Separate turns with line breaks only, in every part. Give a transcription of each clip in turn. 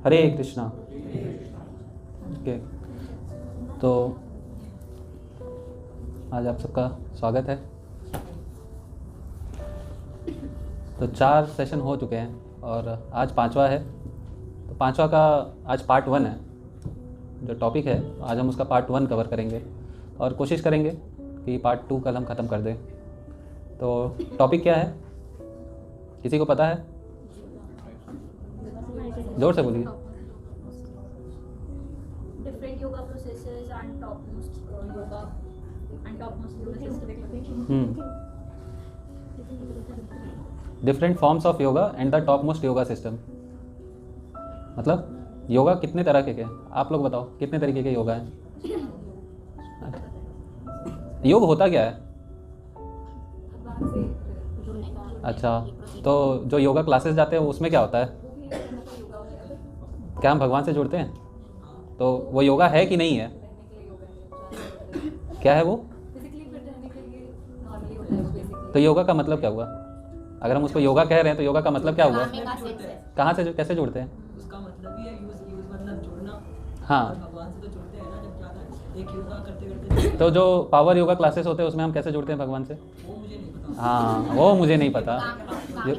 हरे Krishna. Okay, तो आज आप सबका स्वागत है। तो 4 सेशन हो चुके हैं और आज 5वां है। तो 5वां का आज पार्ट 1 है। जो टॉपिक है आज हम उसका पार्ट 1 कवर करेंगे और कोशिश करेंगे कि पार्ट 2 कल हम ख़त्म कर दें। तो टॉपिक क्या है, किसी को पता है? जोर से बोलिए।
Different yoga processes and topmost yoga and topmost yoga system.
Different forms of yoga and the top most yoga system. मतलब योगा कितने तरह के हैं? आप लोग बताओ कितने तरीके के योगा हैं? योग होता क्या है? अच्छा, तो जो योगा क्लासेस जाते हैं उसमें क्या होता है? क्या हम भगवान से जुड़ते हैं? तो वो योगा है कि नहीं है? क्या है वो? तो योगा का मतलब क्या हुआ? अगर हम उसको योगा कह रहे हैं तो योगा का मतलब क्या हुआ? कहाँ से कैसे जुड़ते हैं?
उसका मतलब ही है यूज मतलब जुड़ना।
हाँ,
भगवान से तो जुड़ते हैं ना, जब क्या है एक योगा करते करते।
तो जो पावर योगा क्लासेस होते हैं उसमें हम कैसे जुड़ते हैं भगवान से?
वो मुझे नहीं पता।
हाँ, वो मुझे नहीं पता।
ये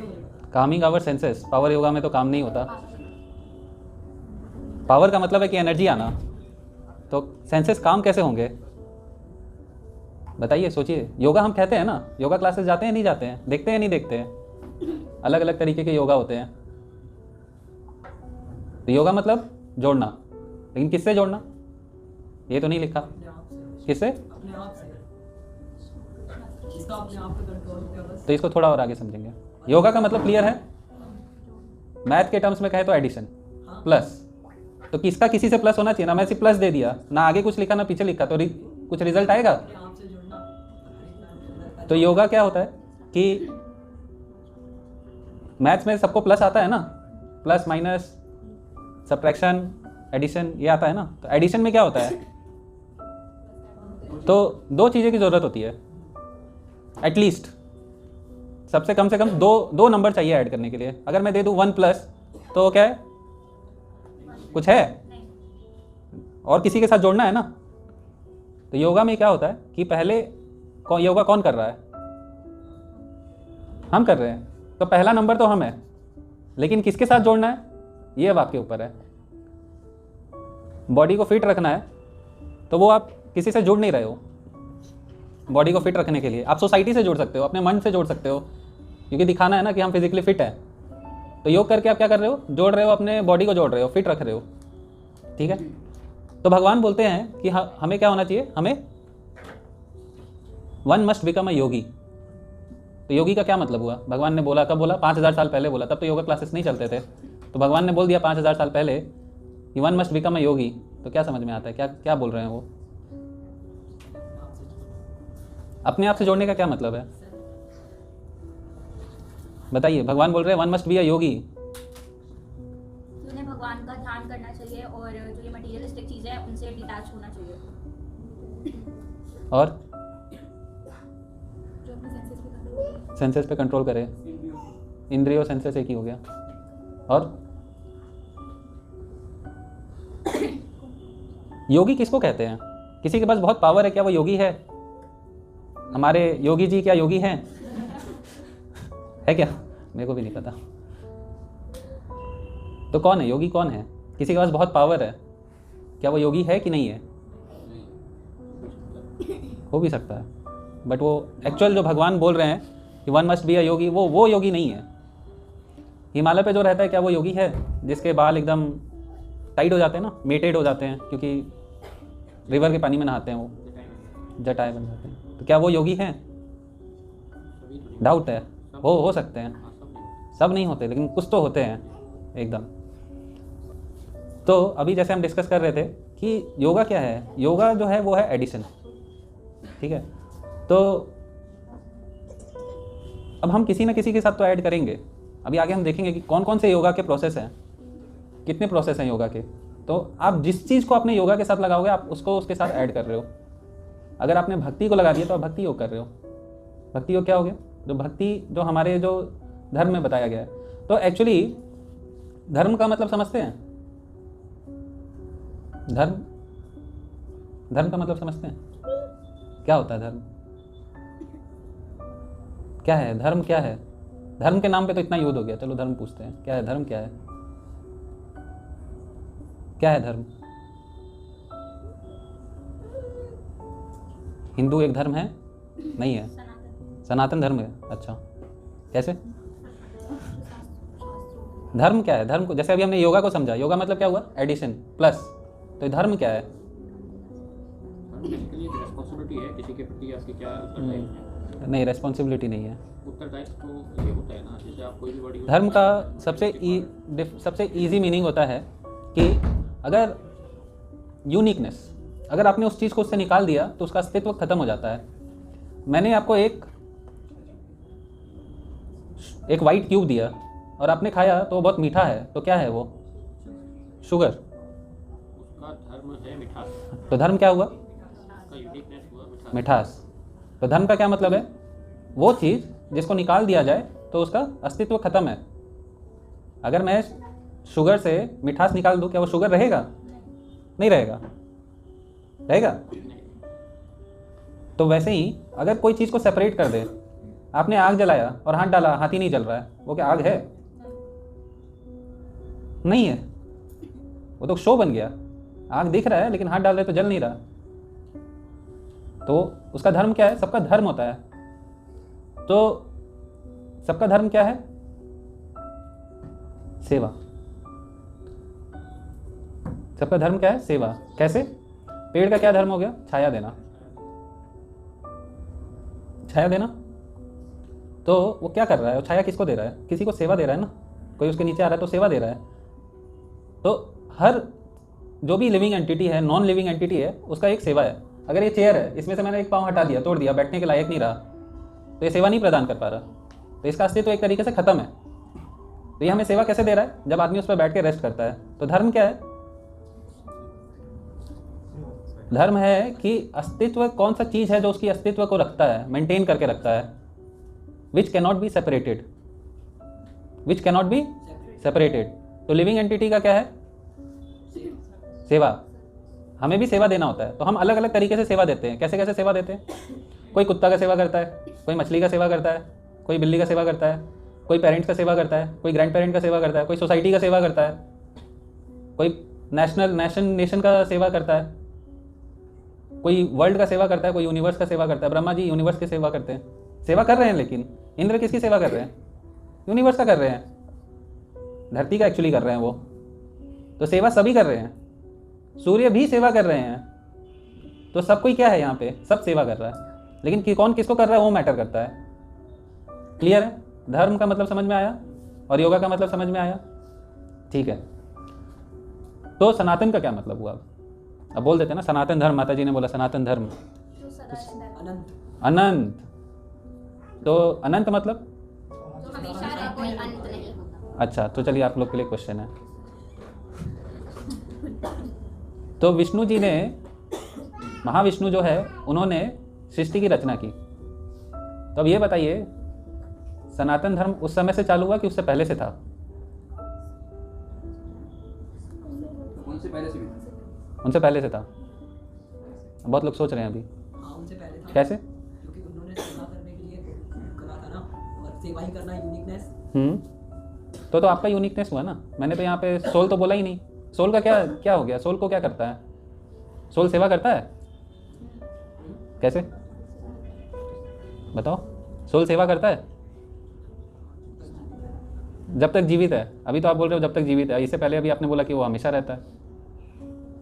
मुझे पता।
Coming our senses, power yoga में तो काम नहीं होता। पावर का मतलब है कि एनर्जी आना। तो सेंसेस काम कैसे होंगे? बताइए, सोचिए। योगा हम कहते हैं ना, योगा क्लासेस जाते हैं नहीं जाते हैं? देखते हैं नहीं देखते हैं? अलग अलग तरीके के योगा होते हैं। तो योगा मतलब जोड़ना, लेकिन किससे जोड़ना ये तो नहीं लिखा।
अपने आप से।
किससे?
अपने आप से। इसका अपने आप पे कंट्रोल हो गया बस।
तो इसको थोड़ा और आगे समझेंगे। योगा का मतलब क्लियर है? मैथ के टर्म्स में कहे तो एडिशन, प्लस। तो किसका किसी से प्लस होना चाहिए ना। मैं सिर्फ प्लस दे दिया ना, आगे कुछ लिखा ना पीछे लिखा, तो कुछ रिजल्ट आएगा?
अपने आप से जुड़ना।
तो योगा क्या होता है कि मैथ्स में सबको प्लस आता है ना, प्लस माइनस सब्ट्रैक्शन एडिशन ये आता है ना। तो एडिशन में क्या होता है? तो 2 चीज़ें की ज़रूरत होती है एटलीस्ट। सबसे कम से कम दो नंबर चाहिए ऐड करने के लिए। अगर मैं दे दूं 1 प्लस तो क्या है? कुछ है और किसी के साथ जोड़ना है ना। तो योगा में क्या होता है कि पहले योगा कौन कर रहा है? हम कर रहे हैं। तो पहला नंबर तो हम है, लेकिन किसके साथ जोड़ना है ये अब आपके ऊपर है। बॉडी को फिट रखना है तो वो आप किसी से जुड़ नहीं रहे हो। बॉडी को फिट रखने के लिए आप सोसाइटी से जुड़ सकते हो, अपने मन से जोड़ सकते हो, क्योंकि दिखाना है ना कि हम फिजिकली फिट है। तो योग करके आप क्या कर रहे हो? जोड़ रहे हो, अपने बॉडी को जोड़ रहे हो, फिट रख रहे हो। ठीक है। तो भगवान बोलते हैं कि हमें क्या होना चाहिए? हमें वन मस्ट बिकम अ योगी। तो योगी का क्या मतलब हुआ? भगवान ने बोला, कब बोला? 5000 साल पहले बोला। तब तो योगा क्लासेस नहीं चलते थे। तो भगवान ने बोल दिया 5000 साल पहले कि वन मस्ट बिकम अ योगी। तो क्या समझ में आता है? क्या क्या बोल रहे हैं वो? अपने आप से जोड़ने का क्या मतलब है? बताइए। भगवान बोल रहे हैं वन मस्ट बी अ योगी।
उन्हें भगवान का ध्यान करना चाहिए और जो ये मटेरियलिस्टिक चीज़ें हैं उनसे डिटैच होना चाहिए।
और
जो अपने सेंसेस पे कंट्रोल
सेंसेस पे कंट्रोल करे। इंद्रियों सेंसेस एक ही हो गया। और योगी किसको कहते हैं? किसी के पास बहुत पावर है, क्या वो योगी है? हमारे योगी जी क्या योगी हैं? है क्या? मेरे को भी नहीं पता। तो कौन है योगी? कौन है? किसी के पास बहुत पावर है, क्या वो योगी है कि नहीं है? हो भी सकता है, बट वो एक्चुअल जो भगवान बोल रहे हैं कि वन मस्ट बी अ योगी, वो योगी नहीं है। हिमालय पे जो रहता है क्या वो योगी है? जिसके बाल एकदम टाइट हो जाते हैं ना, मेटेड हो जाते हैं, क्योंकि रिवर के पानी में नहाते हैं, वो जटाएं बन जाते हैं। तो क्या वो योगी हैं? डाउट है। हो सकते हैं, सब नहीं होते, लेकिन कुछ तो होते हैं एकदम। तो अभी जैसे हम डिस्कस कर रहे थे कि योगा क्या है। योगा जो है वो है एडिशन। ठीक है। तो अब हम किसी ना किसी के साथ तो ऐड करेंगे। अभी आगे हम देखेंगे कि कौन कौन से योगा के प्रोसेस हैं, कितने प्रोसेस हैं योगा के। तो आप जिस चीज़ को अपने योगा के साथ लगाओगे आप उसको उसके साथ ऐड कर रहे हो। अगर आपने भक्ति को लगा दिया तो आप भक्ति योग कर रहे हो। भक्ति योग क्या हो गया? जो भक्ति जो हमारे जो धर्म में बताया गया है। तो एक्चुअली धर्म का मतलब समझते हैं? धर्म, धर्म का मतलब समझते हैं? क्या होता है धर्म? क्या है धर्म? क्या है धर्म? के नाम पे तो इतना युद्ध हो गया, चलो धर्म पूछते हैं, क्या है धर्म? क्या है, क्या है धर्म? हिंदू एक धर्म है? नहीं है, सनातन धर्म है। अच्छा, कैसे? धर्म क्या है? धर्म को जैसे अभी हमने योगा को समझा, योगा मतलब क्या हुआ? Addition plus. तो ये धर्म क्या है?
रिस्पॉन्सिबिलिटी है किसी के प्रति, आपकी क्या उत्तरदायित्व है?
नहीं, रेस्पॉन्सिबिलिटी नहीं है।
उत्तरदायित्व तो ये होता है ना, जैसे आप कोई भी बड़ी
धर्म का सबसे इजी मीनिंग होता है कि अगर यूनिकनेस, अगर आपने उस चीज़ को उससे निकाल दिया तो उसका अस्तित्व खत्म हो जाता है। मैंने आपको एक वाइट क्यूब दिया और आपने खाया तो वो बहुत मीठा है, तो क्या है वो? शुगर।
उसका धर्म है मिठास,
तो धर्म क्या हुआ?
उसका यूनिकनेस हुआ मिठास।
मिठास। तो धर्म का क्या मतलब है? वो चीज़ जिसको निकाल दिया जाए तो उसका अस्तित्व खत्म है। अगर मैं शुगर से मिठास निकाल दूं, क्या वो शुगर रहेगा? नहीं रहेगा। रहेगा? तो वैसे ही अगर कोई चीज़ को सेपरेट कर दे, आपने आग जलाया और हाथ डाला, हाथ ही नहीं जल रहा है, वो क्या आग है? नहीं है, वो तो शो बन गया। आग दिख रहा है लेकिन हाथ डाल रहे तो जल नहीं रहा। तो उसका धर्म क्या है? सबका धर्म होता है। तो सबका धर्म क्या है? सेवा। सबका धर्म क्या है? सेवा। कैसे? पेड़ का क्या धर्म हो गया? छाया देना। छाया देना। तो वो क्या कर रहा है? वो छाया किसको दे रहा है? किसी को सेवा दे रहा है ना। कोई उसके नीचे आ रहा है तो सेवा दे रहा है। तो हर जो भी लिविंग एंटिटी है, नॉन लिविंग एंटिटी है, उसका एक सेवा है। अगर ये चेयर है, इसमें से मैंने एक पाँव हटा दिया, तोड़ दिया, बैठने के लायक नहीं रहा, तो ये सेवा नहीं प्रदान कर पा रहा, तो इसका अस्तित्व एक तरीके से खत्म है। तो ये हमें सेवा कैसे दे रहा है? जब आदमी उस पर बैठ के रेस्ट करता है। तो धर्म क्या है? धर्म है कि अस्तित्व कौन सा चीज़ है जो उसकी अस्तित्व को रखता है, मेंटेन करके रखता है, which cannot be separated, which cannot be separated. तो लिविंग एंटिटी का क्या है? सेवा। हमें भी सेवा देना होता है, तो हम अलग अलग तरीके से सेवा देते हैं। कैसे कैसे सेवा देते हैं? कोई कुत्ता का सेवा करता है, कोई मछली का सेवा करता है, कोई बिल्ली का सेवा करता है, कोई पेरेंट्स का सेवा करता है, कोई ग्रैंड पेरेंट का सेवा करता है, कोई सोसाइटी का सेवा करता है, कोई नेशन का सेवा करता है, कोई वर्ल्ड का सेवा करता है, कोई यूनिवर्स का सेवा करता है। ब्रह्मा जी यूनिवर्स की सेवा करते हैं, सेवा कर रहे हैं। लेकिन इंद्र किसकी सेवा कर रहे हैं? यूनिवर्स का कर रहे हैं, धरती का एक्चुअली कर रहे हैं वो। तो सेवा सभी कर रहे हैं, सूर्य भी सेवा कर रहे हैं। तो सब कोई क्या है यहाँ पे? सब सेवा कर रहा है। लेकिन कौन किसको कर रहा है वो मैटर करता है। क्लियर है? धर्म का मतलब समझ में आया और योगा का मतलब समझ में आया? ठीक है। तो सनातन का क्या मतलब हुआ? अब बोल देते ना सनातन धर्म। माता जी ने बोला सनातन धर्म।
जो सदा
अनंत।
अनंत। तो अनंत मतलब?
जो हमेशा रहे, कोई अंत नहीं होता।
अच्छा, तो चलिए आप लोग के लिए क्वेश्चन है। तो विष्णु जी ने, महाविष्णु जो है, उन्होंने सृष्टि की रचना की। तो अब ये बताइए, सनातन धर्म उस समय से चालू हुआ कि उससे पहले से था?
उनसे पहले से भी था।
उनसे पहले से था। बहुत लोग सोच रहे हैं अभी।
हाँ, उनसे पहले था।
कैसे?
क्योंकि उन्होंने सेवा करने के लिए करा था ना, और सेवा ही करना यूनिकनेस।
तो आपका यूनिकनेस हुआ ना। मैंने तो यहाँ पे सोल तो बोला ही नहीं। सोल का क्या क्या हो गया? सोल को क्या करता है? सोल सेवा करता है? कैसे बताओ? सोल सेवा करता है जब तक जीवित है। अभी तो आप बोल रहे हो जब तक जीवित है, इससे पहले अभी आपने बोला कि वो हमेशा रहता है।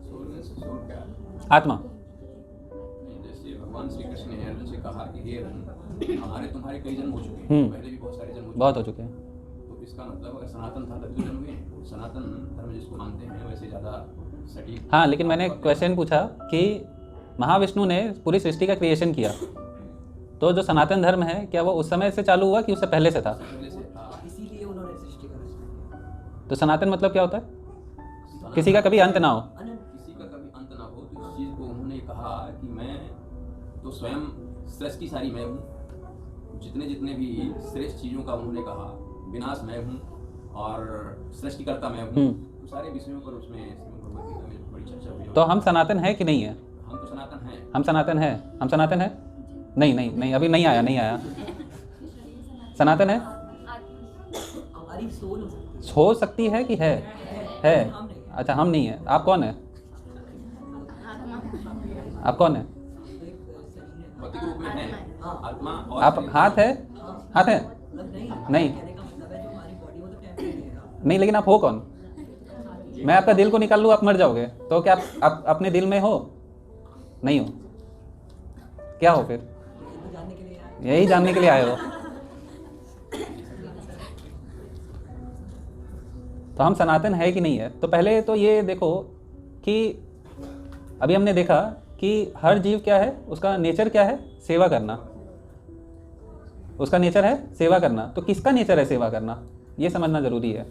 सोल क्या?
आत्मा।
जैसे भगवान श्री कृष्ण ने अर्जुन से कहा कि हे अर्जुन, हमारे तुम्हारे कई जन्म हो चुके हैं, पहले भी बहुत सारे जन्म
बहुत हो चुके हैं।
तो इसका मतलब अगर सनातन था तभी जन्म हुए। सनातन धर्म जिसको मानते हैं वैसे ज़्यादा सटीक।
हाँ, लेकिन मैंने क्वेश्चन पूछा कि महाविष्णु ने पूरी सृष्टि का क्रिएशन किया, तो जो सनातन धर्म है क्या वो उस समय से चालू हुआ कि उससे पहले से था?
पहले से था।
इसीलिए उन्होंने सृष्टि का रचना किया।
तो सनातन मतलब क्या होता है? किसी का कभी अंत ना हो।
अनंत।
किसी का कभी अंत ना हो। तो इस चीज़ को उन्होंने कहा कि मैं तो स्वयं सृष्टि सारी मैं हूँ। जितने जितने भी श्रेष्ठ चीज़ों का उन्होंने कहा, विनाश मैं हूँ और सृष्टिकर्ता मैं हूँ, तो सारे विषयों पर उसमें श्रीमद् भगवद गीता में बड़ी चर्चा हुई है।
तो हम सनातन है कि नहीं है?
हम तो सनातन हैं।
हम सनातन है? हम सनातन है? नहीं नहीं नहीं, अभी नहीं आया, नहीं आया। सनातन है?
हमारी सोल
हो सकती है कि है? है। अच्छा, हम नहीं है। आप कौन है? आप कौन है?
भौतिक रूप में है आत्मा और
आप हाथ है? हाथ है? नहीं
कहने का मतलब है जो हमारी बॉडी वो तो टेम्परेरी है।
नहीं, लेकिन आप हो कौन? मैं आपका दिल को निकाल लूँ, आप मर जाओगे, तो क्या आप अपने दिल में हो? नहीं हो। क्या हो फिर?
तो जानने के लिए आए।
यही जानने के लिए आए हो। तो हम सनातन है कि नहीं है? तो पहले तो ये देखो कि अभी हमने देखा कि हर जीव क्या है, उसका नेचर क्या है? सेवा करना। उसका नेचर है सेवा करना। तो किसका नेचर है सेवा करना, ये समझना जरूरी है।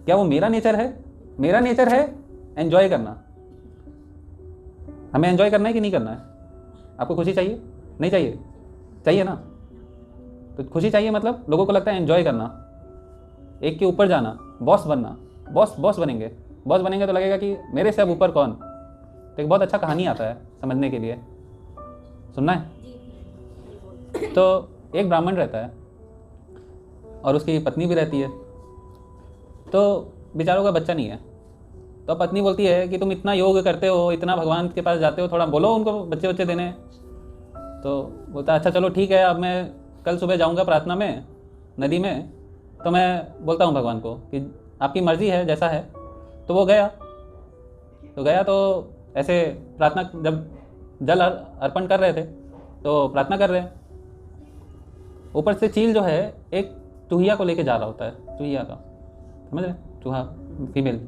क्या वो मेरा नेचर है? मेरा नेचर है एंजॉय करना। हमें एंजॉय करना है कि नहीं करना है? आपको खुशी चाहिए? नहीं चाहिए? चाहिए ना? तो खुशी चाहिए मतलब लोगों को लगता है एंजॉय करना, एक के ऊपर जाना, बॉस बनना। बॉस बनेंगे। बॉस बनेंगे तो लगेगा कि मेरे से अब ऊपर कौन। तो एक बहुत अच्छा कहानी आता है समझने के लिए, सुनना है? तो एक ब्राह्मण रहता है और उसकी पत्नी भी रहती है। तो बेचारों का बच्चा नहीं है। तो पत्नी बोलती है कि तुम इतना योग करते हो, इतना भगवान के पास जाते हो, थोड़ा बोलो उनको बच्चे देने। तो बोलता है अच्छा चलो ठीक है, अब मैं कल सुबह जाऊंगा प्रार्थना में नदी में, तो मैं बोलता हूँ भगवान को कि आपकी मर्ज़ी है जैसा है। तो वो गया। तो ऐसे प्रार्थना जब जल अर्पण कर रहे थे तो प्रार्थना कर रहे हैं, ऊपर से चील जो है एक चूहिया को लेके जा रहा होता है, चूहिया का, समझ रहे? चूहा फीमेल,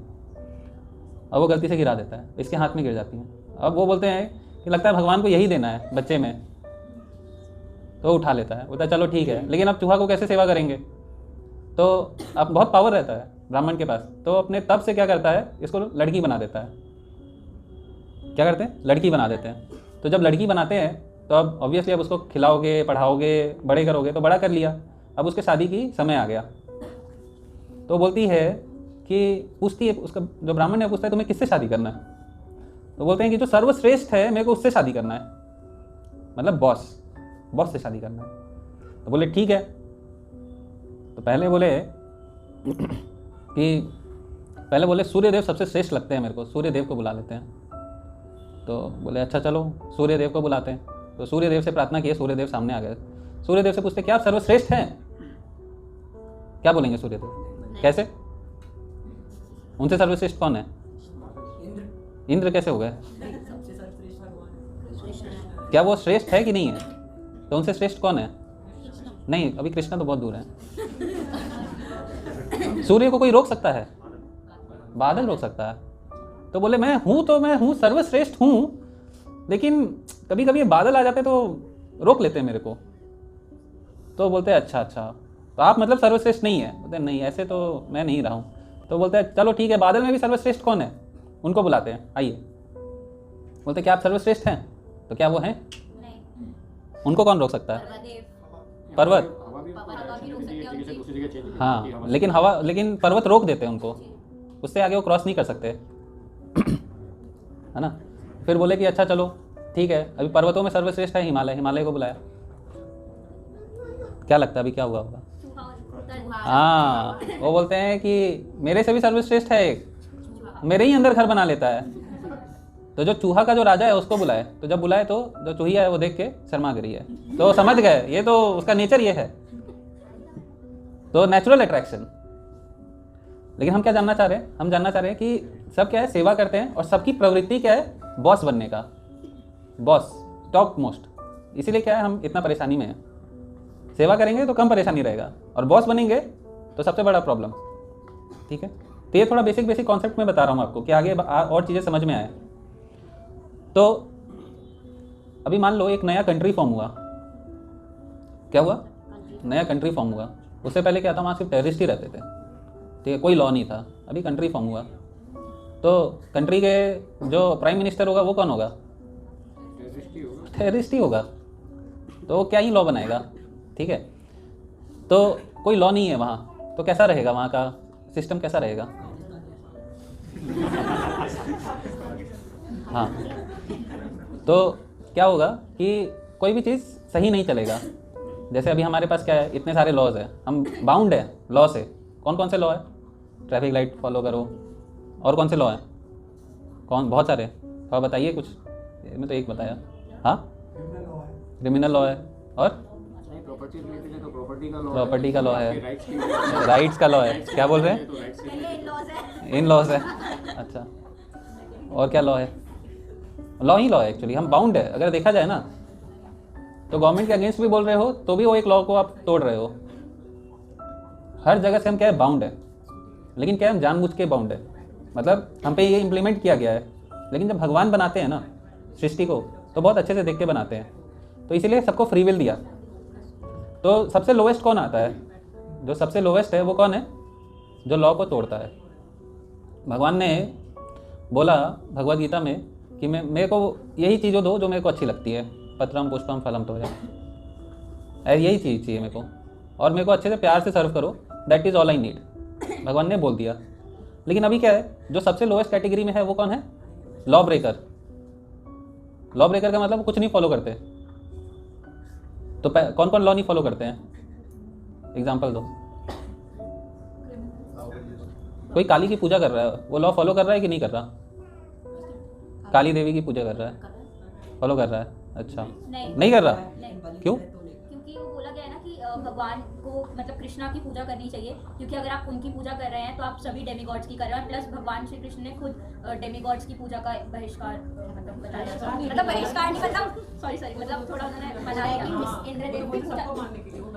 और वो गलती से गिरा देता है, इसके हाथ में गिर जाती है। अब वो बोलते हैं कि लगता है भगवान को यही देना है बच्चे में, तो वो उठा लेता है, बोलता है चलो ठीक है। लेकिन अब चूहा को कैसे सेवा करेंगे? तो अब बहुत पावर रहता है ब्राह्मण के पास, तो अपने तप से क्या करता है, इसको लड़की बना देता है। क्या करते हैं? लड़की बना देते हैं। तो जब लड़की बनाते हैं तो अब ऑब्वियसली अब उसको खिलाओगे, पढ़ाओगे, बड़े करोगे, तो बड़ा कर लिया, अब उसके शादी की समय आ गया। तो बोलती है कि पूछती है, उसका जो ब्राह्मण है पूछता है तुम्हें किससे शादी करना है? तो बोलते हैं कि जो सर्वश्रेष्ठ है मेरे को उससे शादी करना है, मतलब बॉस से शादी करना है। तो बोले ठीक है। तो पहले बोले सूर्यदेव सबसे श्रेष्ठ लगते हैं मेरे को, सूर्यदेव को बुला लेते हैं। तो बोले अच्छा चलो सूर्यदेव को बुलाते हैं। तो सूर्यदेव से प्रार्थना की, सूर्यदेव सामने आ गए। सूर्यदेव से पूछते क्या आप सर्वश्रेष्ठ हैं? क्या बोलेंगे सूर्यदेव? कैसे? उनसे सर्वश्रेष्ठ कौन है? इंद्र कैसे हो गए?
सबसे सर्वश्रेष्ठ भगवान।
क्या वो श्रेष्ठ है कि नहीं है? तो उनसे श्रेष्ठ कौन है? नहीं, अभी कृष्णा तो बहुत दूर है। सूर्य को कोई रोक सकता है? बादल रोक सकता है। तो बोले मैं हूँ सर्वश्रेष्ठ हूँ, लेकिन कभी कभी बादल आ जाते तो रोक लेते हैं मेरे को। तो बोलते हैं अच्छा तो आप मतलब सर्वश्रेष्ठ नहीं है? बोलते नहीं, ऐसे तो मैं नहीं रहा हूँ। तो बोलते हैं चलो ठीक है, बादल में भी सर्वश्रेष्ठ कौन है? उनको बुलाते हैं, आइए। बोलते क्या आप सर्वश्रेष्ठ हैं? तो क्या वो हैं? उनको कौन रोक सकता है? पर्वत। हाँ, लेकिन पर्वत रोक देते हैं उनको, उससे आगे वो क्रॉस नहीं कर सकते, है ना? फिर बोले कि अच्छा चलो ठीक है, अभी पर्वतों में सर्वश्रेष्ठ है हिमालय को बुलाया। क्या लगता है अभी क्या हुआ होगा? हाँ, वो बोलते हैं कि मेरे से भी सर्वश्रेष्ठ है एक, मेरे ही अंदर घर बना लेता है। तो जो चूहा का जो राजा है उसको बुलाए, तो जब बुलाए तो जो चूहिया है वो देख के शर्मा गई है। तो समझ गए ये तो उसका नेचर ये है, तो नेचुरल अट्रैक्शन। लेकिन हम क्या जानना चाह रहे हैं? हम जानना चाह रहे हैं कि सब क्या है, सेवा करते हैं, और सबकी प्रवृत्ति क्या है? बॉस बनने का, बॉस टॉप मोस्ट। इसीलिए क्या है, हम इतना परेशानी में हैं। सेवा करेंगे तो कम परेशानी रहेगा, और बॉस बनेंगे तो सबसे बड़ा प्रॉब्लम। ठीक है, तो ये थोड़ा बेसिक कॉन्सेप्ट में बता रहा हूँ आपको कि आगे और चीज़ें समझ में आए। तो अभी मान लो एक नया कंट्री फॉर्म हुआ। क्या हुआ? नया कंट्री फॉर्म हुआ। उससे पहले क्या था, वहाँ सिर्फ टेररिस्ट ही रहते थे, ठीक है, कोई लॉ नहीं था। अभी कंट्री फॉर्म हुआ तो कंट्री के जो प्राइम मिनिस्टर होगा वो कौन होगा? टेररिस्ट ही होगा। तो वो क्या ही लॉ बनाएगा? ठीक है, तो कोई लॉ नहीं है वहाँ, तो कैसा रहेगा वहाँ का सिस्टम कैसा रहेगा? हाँ, तो क्या होगा कि कोई भी चीज़ सही नहीं चलेगा। जैसे अभी हमारे पास क्या है, इतने सारे लॉज है, हम बाउंड है लॉ से। कौन कौन से लॉ है? ट्रैफिक लाइट फॉलो करो, और कौन से लॉ है? कौन? बहुत सारे, थोड़ा बताइए कुछ। मैं तो एक बताया। हाँ, क्रिमिनल लॉ है, और
प्रॉपर्टी रिलेटेड है तो प्रॉपर्टी का लॉ,
प्रॉपर्टी का लॉ है,
राइट्स
राइट्स का लॉ है। क्या बोल रहे हैं?
पहले इन-लॉज है।
इन लॉज है। अच्छा, और क्या लॉ है? लॉ ही लॉ है एक्चुअली। हम बाउंड है, अगर देखा जाए ना तो गवर्नमेंट के अगेंस्ट भी बोल रहे हो तो भी वो एक लॉ को आप तोड़ रहे हो। हर जगह से हम क्या है, बाउंड है। लेकिन क्या है, हम जानबूझ के बाउंड है, मतलब हम पे ये इम्प्लीमेंट किया गया है। लेकिन जब भगवान बनाते हैं ना सृष्टि को, तो बहुत अच्छे से देख के बनाते हैं। तो इसीलिए सबको फ्री विल दिया। तो सबसे लोवेस्ट कौन आता है? जो सबसे लोवेस्ट है वो कौन है? जो लॉ को तोड़ता है। भगवान ने बोला भगवद गीता में कि मेरे को यही चीज़ों दो जो मेरे को अच्छी लगती है, पत्रम पुष्पम फलम तो है, यही चीज़ चाहिए मेरे को, और मेरे को अच्छे से प्यार से सर्व करो, that is all I need. भगवान ने बोल दिया। लेकिन अभी क्या है, जो सबसे लोएस्ट कैटेगरी में है वो कौन है? Law breaker. लॉ ब्रेकर का मतलब कुछ नहीं फॉलो करते। तो कौन कौन लॉ नहीं फॉलो करते हैं? एग्जाम्पल दो। कोई काली की पूजा कर रहा है, वो लॉ फॉलो कर रहा है कि नहीं कर रहा? काली देवी की पूजा कर रहा है, फॉलो कर रहा है? अच्छा, नहीं कर रहा? क्यों?
क्योंकि वो बोला गया है ना कि भगवान को मतलब कृष्णा की पूजा करनी चाहिए, क्योंकि अगर आप उनकी पूजा कर रहे हैं तो आप सभी डेमीगॉड्स की कर रहे हैं। प्लस भगवान श्री कृष्ण ने खुद डेमीगॉड्स की पूजा का बहिष्कार मतलब बताया, मतलब बहिष्कार नहीं, मतलब सॉरी मतलब थोड़ा उन्होंने मना किया कि इंद्रदेव की पूजा,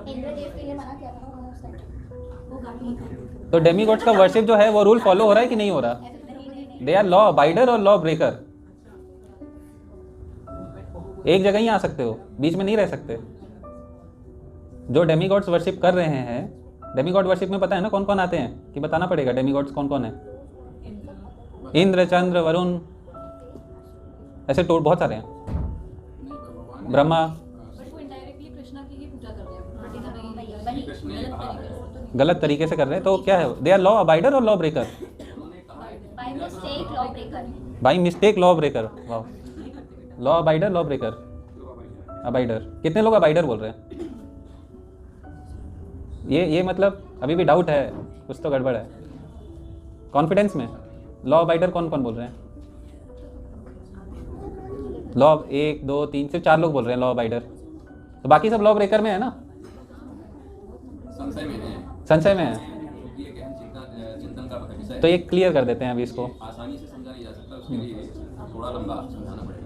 इंद्रदेव के लिए मना किया था उन्होंने उस टाइम। वो गाली
तो डेमीगॉड्स का वर्शिप जो है वो रूल फॉलो हो रहा है कि नहीं हो रहा? दे आर लॉ अबाइडर और लॉ ब्रेकर। एक जगह ही आ सकते हो, बीच में नहीं रह सकते। जो डेमीगॉड्स वर्शिप कर रहे हैं, डेमीगॉड वर्शिप में पता है ना कौन कौन आते हैं, कि बताना पड़ेगा डेमीगॉड्स कौन कौन है? इंद्र, चंद्र, वरुण, ऐसे बहुत सारे हैं, ब्रह्मा।
वो इनडायरेक्टली कृष्णा की ही पूजा करते हैं,
कृष्ण ने कहा
गलत तरीके से कर रहे हैं। तो क्या है, दे आर लॉ अबाइडर और law breaker?
By mistake law breaker.
By mistake law breaker. वाह, लॉ अबाइडर, लॉ ब्रेकर, अबाइडर। कितने लोग अबाइडर बोल रहे हैं? ये मतलब अभी भी डाउट है, कुछ तो गड़बड़ है कॉन्फिडेंस में। लॉ अबाइडर कौन कौन बोल रहे हैं? लॉ 1 2 3 सिर्फ 4 लोग बोल रहे हैं लॉ अबाइडर। तो बाकी सब लॉ ब्रेकर में है ना?
संशय में है,
संशय में है।
ये गहन चिंतन का विषय है।
तो ये क्लियर कर देते हैं अभी इसको।
आसानी से समझा नहीं जा सकता, उसके लिए थोड़ा लंबा समझाना पड़ेगा।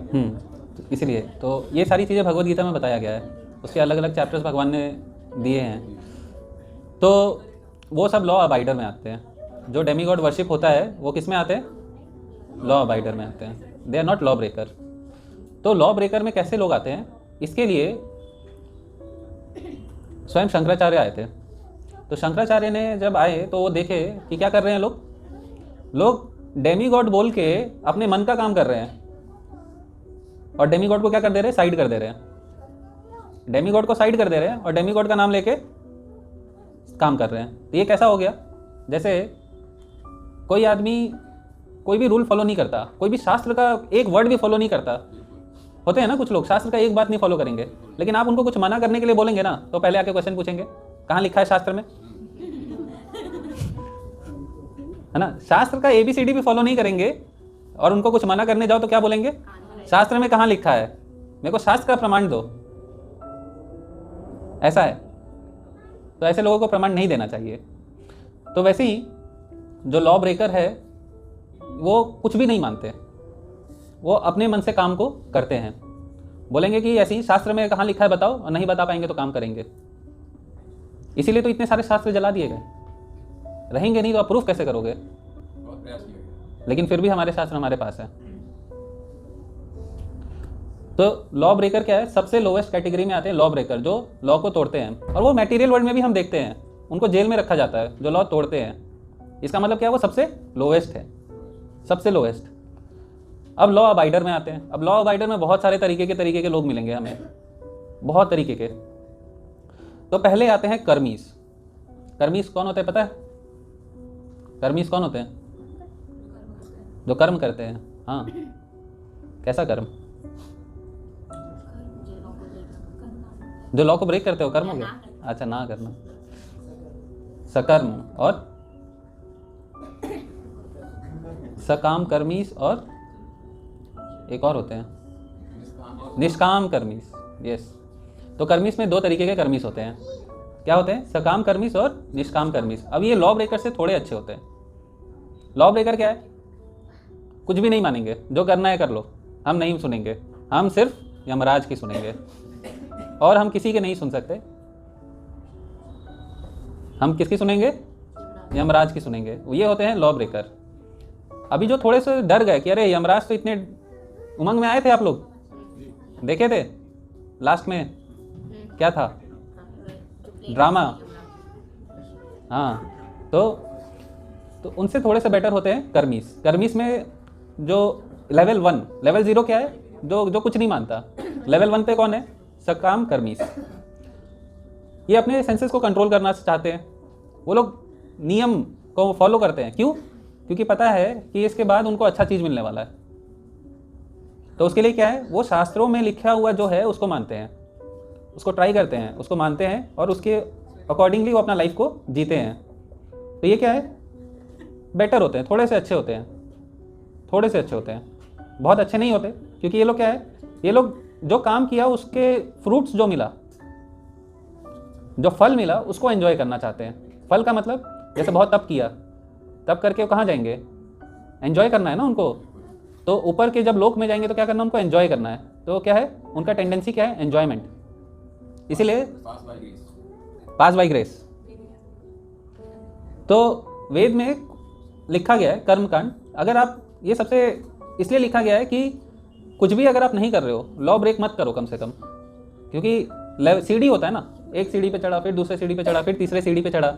तो इसलिए तो ये सारी चीज़ें भगवद गीता में बताया गया है, उसके अलग अलग चैप्टर्स भगवान ने दिए हैं। तो वो सब लॉ अबाइडर में आते हैं। जो डेमीगॉड वर्शिप होता है वो किस में आते हैं? लॉ अबाइडर में आते हैं। They are not law breaker. तो लॉ ब्रेकर में कैसे लोग आते हैं? इसके लिए स्वयं शंकराचार्य आए थे। तो शंकराचार्य ने जब आए तो वो देखे कि क्या कर रहे हैं लोग डेमीगॉड बोल के अपने मन का काम कर रहे हैं, और डेमीगॉड को क्या कर दे रहे हैं? साइड कर दे रहे हैं। डेमीगॉड को साइड कर दे रहे हैं और डेमीगॉड का नाम लेके काम कर रहे हैं। तो ये कैसा हो गया? जैसे कोई आदमी कोई भी रूल फॉलो नहीं करता, कोई भी शास्त्र का एक वर्ड भी फॉलो नहीं करता। होते हैं ना कुछ लोग शास्त्र का एक बात नहीं फॉलो करेंगे, लेकिन आप उनको कुछ मना करने के लिए बोलेंगे ना तो पहले आके क्वेश्चन पूछेंगे कहाँ लिखा है शास्त्र में, है ना? शास्त्र का ABCD भी फॉलो नहीं करेंगे और उनको कुछ मना करने जाओ तो क्या बोलेंगे? शास्त्र में कहाँ लिखा है, मेरे को शास्त्र का प्रमाण दो। ऐसा है। तो ऐसे लोगों को प्रमाण नहीं देना चाहिए। तो वैसे ही जो लॉ ब्रेकर है वो कुछ भी नहीं मानते, वो अपने मन से काम को करते हैं। बोलेंगे कि ऐसे ही शास्त्र में कहाँ लिखा है बताओ, और नहीं बता पाएंगे तो काम करेंगे। इसीलिए तो इतने सारे शास्त्र जला दिए गए। रहेंगे नहीं तो आप प्रूफ कैसे करोगे?
बहुत प्रयास किया गया।
लेकिन फिर भी हमारे शास्त्र हमारे पास है। तो लॉ ब्रेकर क्या है? सबसे लोवेस्ट कैटेगरी में आते हैं लॉ ब्रेकर, जो लॉ को तोड़ते हैं। और वो मटेरियल वर्ल्ड में भी हम देखते हैं, उनको जेल में रखा जाता है जो लॉ तोड़ते हैं। इसका मतलब क्या है? वो सबसे लोवेस्ट है, सबसे लोवेस्ट। अब लॉ अबाइडर में आते हैं। अब लॉ अबाइडर में बहुत सारे तरीके के लोग मिलेंगे हमें, बहुत तरीके के। तो पहले आते हैं कर्मीज। कर्मीज कौन होते हैं पता है? कर्मीस कौन होते हैं? जो कर्म करते हैं। हाँ, कैसा कर्म? जो लॉ को ब्रेक करते हो, कर्म हो गया। अच्छा, ना करना, सकर्म और सकाम कर्मीस, और एक और होते हैं निष्काम कर्मीस। यस, तो कर्मीस में 2 तरीके के कर्मीस होते हैं। क्या होते हैं? सकाम कर्मीस और निष्काम कर्मीस। अब ये लॉ ब्रेकर से थोड़े अच्छे होते हैं। लॉ ब्रेकर क्या है? कुछ भी नहीं मानेंगे, जो करना है कर लो, हम नहीं सुनेंगे, हम सिर्फ यमराज की सुनेंगे, और हम किसी के नहीं सुन सकते। हम किसकी सुनेंगे? यमराज की सुनेंगे। ये होते हैं लॉ ब्रेकर। अभी जो थोड़े से डर गए कि अरे यमराज तो इतने उमंग में आए थे, आप लोग देखे थे लास्ट में क्या था? ड्रामा। हाँ, तो उनसे थोड़े से बेटर होते हैं कर्मीस। कर्मीस में जो लेवल 1, लेवल 0 क्या है? जो कुछ नहीं मानता। लेवल 1 पे कौन है? सकाम कर्मीस। ये अपने सेंसेस को कंट्रोल करना चाहते हैं। वो लोग नियम को फॉलो करते हैं। क्यों? क्योंकि पता है कि इसके बाद उनको अच्छा चीज़ मिलने वाला है। तो उसके लिए क्या है? वो शास्त्रों में लिखा हुआ जो है उसको मानते हैं, उसको ट्राई करते हैं, उसको मानते हैं, और उसके अकॉर्डिंगली वो अपना लाइफ को जीते हैं। तो ये क्या है? बेटर होते हैं, थोड़े से अच्छे होते हैं, थोड़े से अच्छे होते हैं। बहुत अच्छे नहीं होते, क्योंकि ये लोग क्या है? ये लोग जो काम किया उसके फ्रूट्स जो मिला, जो फल मिला, उसको एंजॉय करना चाहते हैं। फल का मतलब जैसे बहुत तप किया, तप करके वो कहाँ जाएंगे? एंजॉय करना है ना उनको। तो ऊपर के जब लोक में जाएंगे तो क्या करना? उनको एंजॉय करना है। तो क्या है उनका टेंडेंसी? क्या है? एंजॉयमेंट। इसीलिए पास बाय ग्रेस। तो वेद में लिखा गया है कर्मकांड। अगर आप ये सबसे इसलिए लिखा गया है कि कुछ भी अगर आप नहीं कर रहे हो, लॉ ब्रेक मत करो कम से कम। क्योंकि सीढ़ी होता है ना, एक सीढ़ी पे चढ़ा, फिर दूसरे सीढ़ी पे चढ़ा, फिर तीसरे सीढ़ी पे चढ़ा,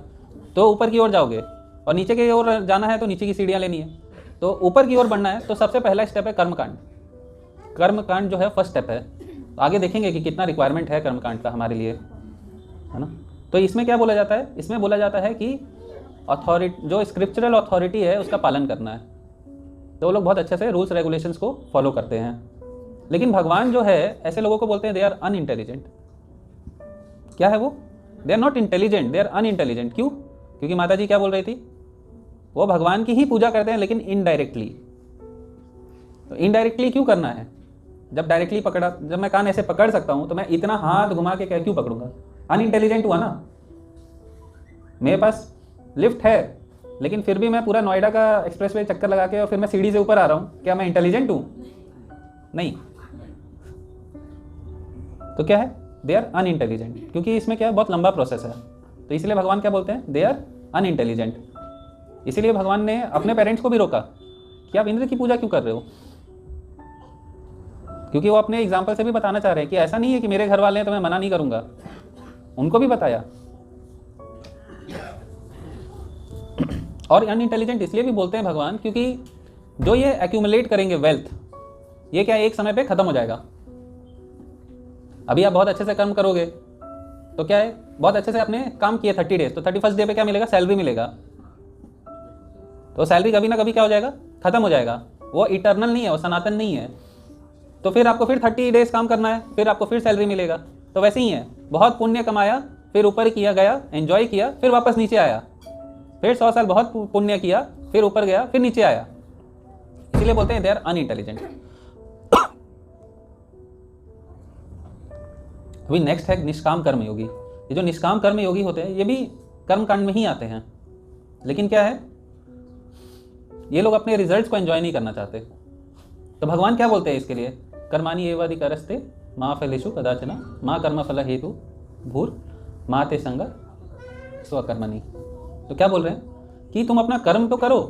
तो ऊपर की ओर जाओगे, और नीचे की ओर जाना है तो नीचे की सीढ़ियाँ लेनी है। तो ऊपर की ओर बढ़ना है तो सबसे पहला स्टेप है कर्मकांड। कर्मकांड जो है फर्स्ट स्टेप है। आगे देखेंगे कि कितना रिक्वायरमेंट है कर्मकांड का हमारे लिए, है ना। तो इसमें क्या बोला जाता है? इसमें बोला जाता है कि अथॉरिटी, जो स्क्रिप्चरल अथॉरिटी है उसका पालन करना है। तो वो लोग बहुत अच्छे से रूल्स रेगुलेशंस को फॉलो करते हैं। लेकिन भगवान जो है ऐसे लोगों को बोलते हैं दे आर अनइंटेलिजेंट। क्या है वो? They are not intelligent, they are unintelligent. क्यों? क्योंकि माता जी क्या बोल रही थी? वो भगवान की ही पूजा करते हैं, लेकिन इनडायरेक्टली। तो इनडायरेक्टली क्यों करना है? जब डायरेक्टली पकड़ा, जब मैं कान ऐसे पकड़ सकता हूं तो मैं इतना हाथ घुमा के क्यों पकड़ूंगा? अनइंटेलिजेंट हुआ ना। मेरे पास लिफ्ट है, लेकिन फिर भी मैं पूरा नोएडा का एक्सप्रेसवे चक्कर लगा के और फिर मैं सीढ़ी से ऊपर आ रहा हूं। क्या मैं इंटेलिजेंट हूं? नहीं। तो क्या है? They are unintelligent. क्योंकि इसमें क्या है? बहुत लंबा प्रोसेस है। तो इसलिए भगवान क्या बोलते हैं? They are unintelligent. इसीलिए भगवान ने अपने पेरेंट्स को भी रोका कि आप इंद्र की पूजा क्यों कर रहे हो। क्योंकि वो अपने एग्जाम्पल से भी बताना चाह रहे हैं कि ऐसा नहीं है कि मेरे घर वाले हैं तो मैं मना नहीं करूंगा। उनको भी बताया। और अनइंटेलिजेंट इसलिए भी बोलते हैं भगवान क्योंकि जो ये एक्यूमुलेट करेंगे वेल्थ, ये क्या एक समय पे खत्म हो जाएगा। अभी आप बहुत अच्छे से कर्म करोगे तो क्या है? बहुत अच्छे से आपने काम किए 30 डेज, तो 31st डे पे क्या मिलेगा? सैलरी मिलेगा। तो सैलरी कभी ना कभी क्या हो जाएगा? खत्म हो जाएगा। वो इटर्नल नहीं है, वो सनातन नहीं है। तो फिर आपको फिर 30 डेज काम करना है, फिर आपको फिर सैलरी मिलेगा। तो वैसे ही है, बहुत पुण्य कमाया, फिर ऊपर किया गया, एंजॉय किया, फिर वापस नीचे आया, फिर 100 साल बहुत पुण्य किया, फिर ऊपर गया, फिर नीचे आया। इसीलिए बोलते हैं दे आर अनइंटेलिजेंट। अभी नेक्स्ट है निष्काम कर्म योगी। ये जो निष्काम कर्म योगी होते हैं ये भी कर्म कांड में ही आते हैं, लेकिन क्या है? ये लोग अपने रिजल्ट्स को एंजॉय नहीं करना चाहते। तो भगवान क्या बोलते हैं इसके लिए? कर्माणि एवाधिकारस्ते मा फलेषु कदाचन मा कर्म फल हेतु भूर मा ते संग स्वकर्मणि। तो क्या बोल रहे हैं कि तुम अपना कर्म तो करो,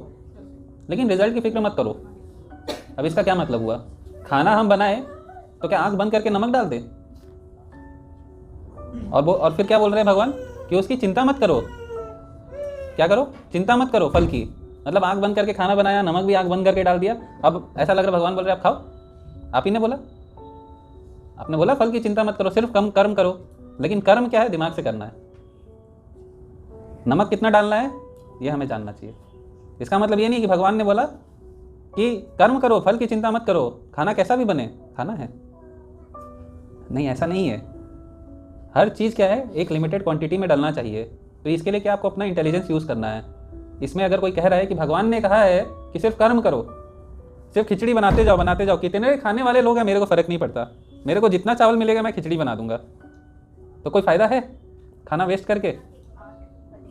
लेकिन रिजल्ट की फिक्र मत करो। अब इसका क्या मतलब हुआ? खाना हम बनाए तो क्या आंख बंद करके नमक डाल दे? और फिर क्या बोल रहे हैं भगवान कि उसकी चिंता मत करो। क्या करो? चिंता मत करो फल की। मतलब आंख बंद करके खाना बनाया, नमक भी आंख बंद करके डाल दिया। अब ऐसा लग रहा है भगवान बोल रहे आप खाओ। आप ही ने बोला, आपने बोला फल की चिंता मत करो, सिर्फ कम कर्म करो। लेकिन कर्म क्या है? दिमाग से करना है। नमक कितना डालना है ये हमें जानना चाहिए। इसका मतलब ये नहीं कि भगवान ने बोला कि कर्म करो, फल की चिंता मत करो, खाना कैसा भी बने खाना है। नहीं, ऐसा नहीं है। हर चीज़ क्या है, एक लिमिटेड क्वांटिटी में डलना चाहिए। तो इसके लिए क्या आपको अपना इंटेलिजेंस यूज़ करना है। इसमें अगर कोई कह रहा है कि भगवान ने कहा है कि सिर्फ कर्म करो, सिर्फ खिचड़ी बनाते जाओ, कितने खाने वाले लोग हैं मेरे को फ़र्क नहीं पड़ता, मेरे को जितना चावल मिलेगा मैं खिचड़ी बना दूंगा, तो कोई फ़ायदा है खाना वेस्ट करके?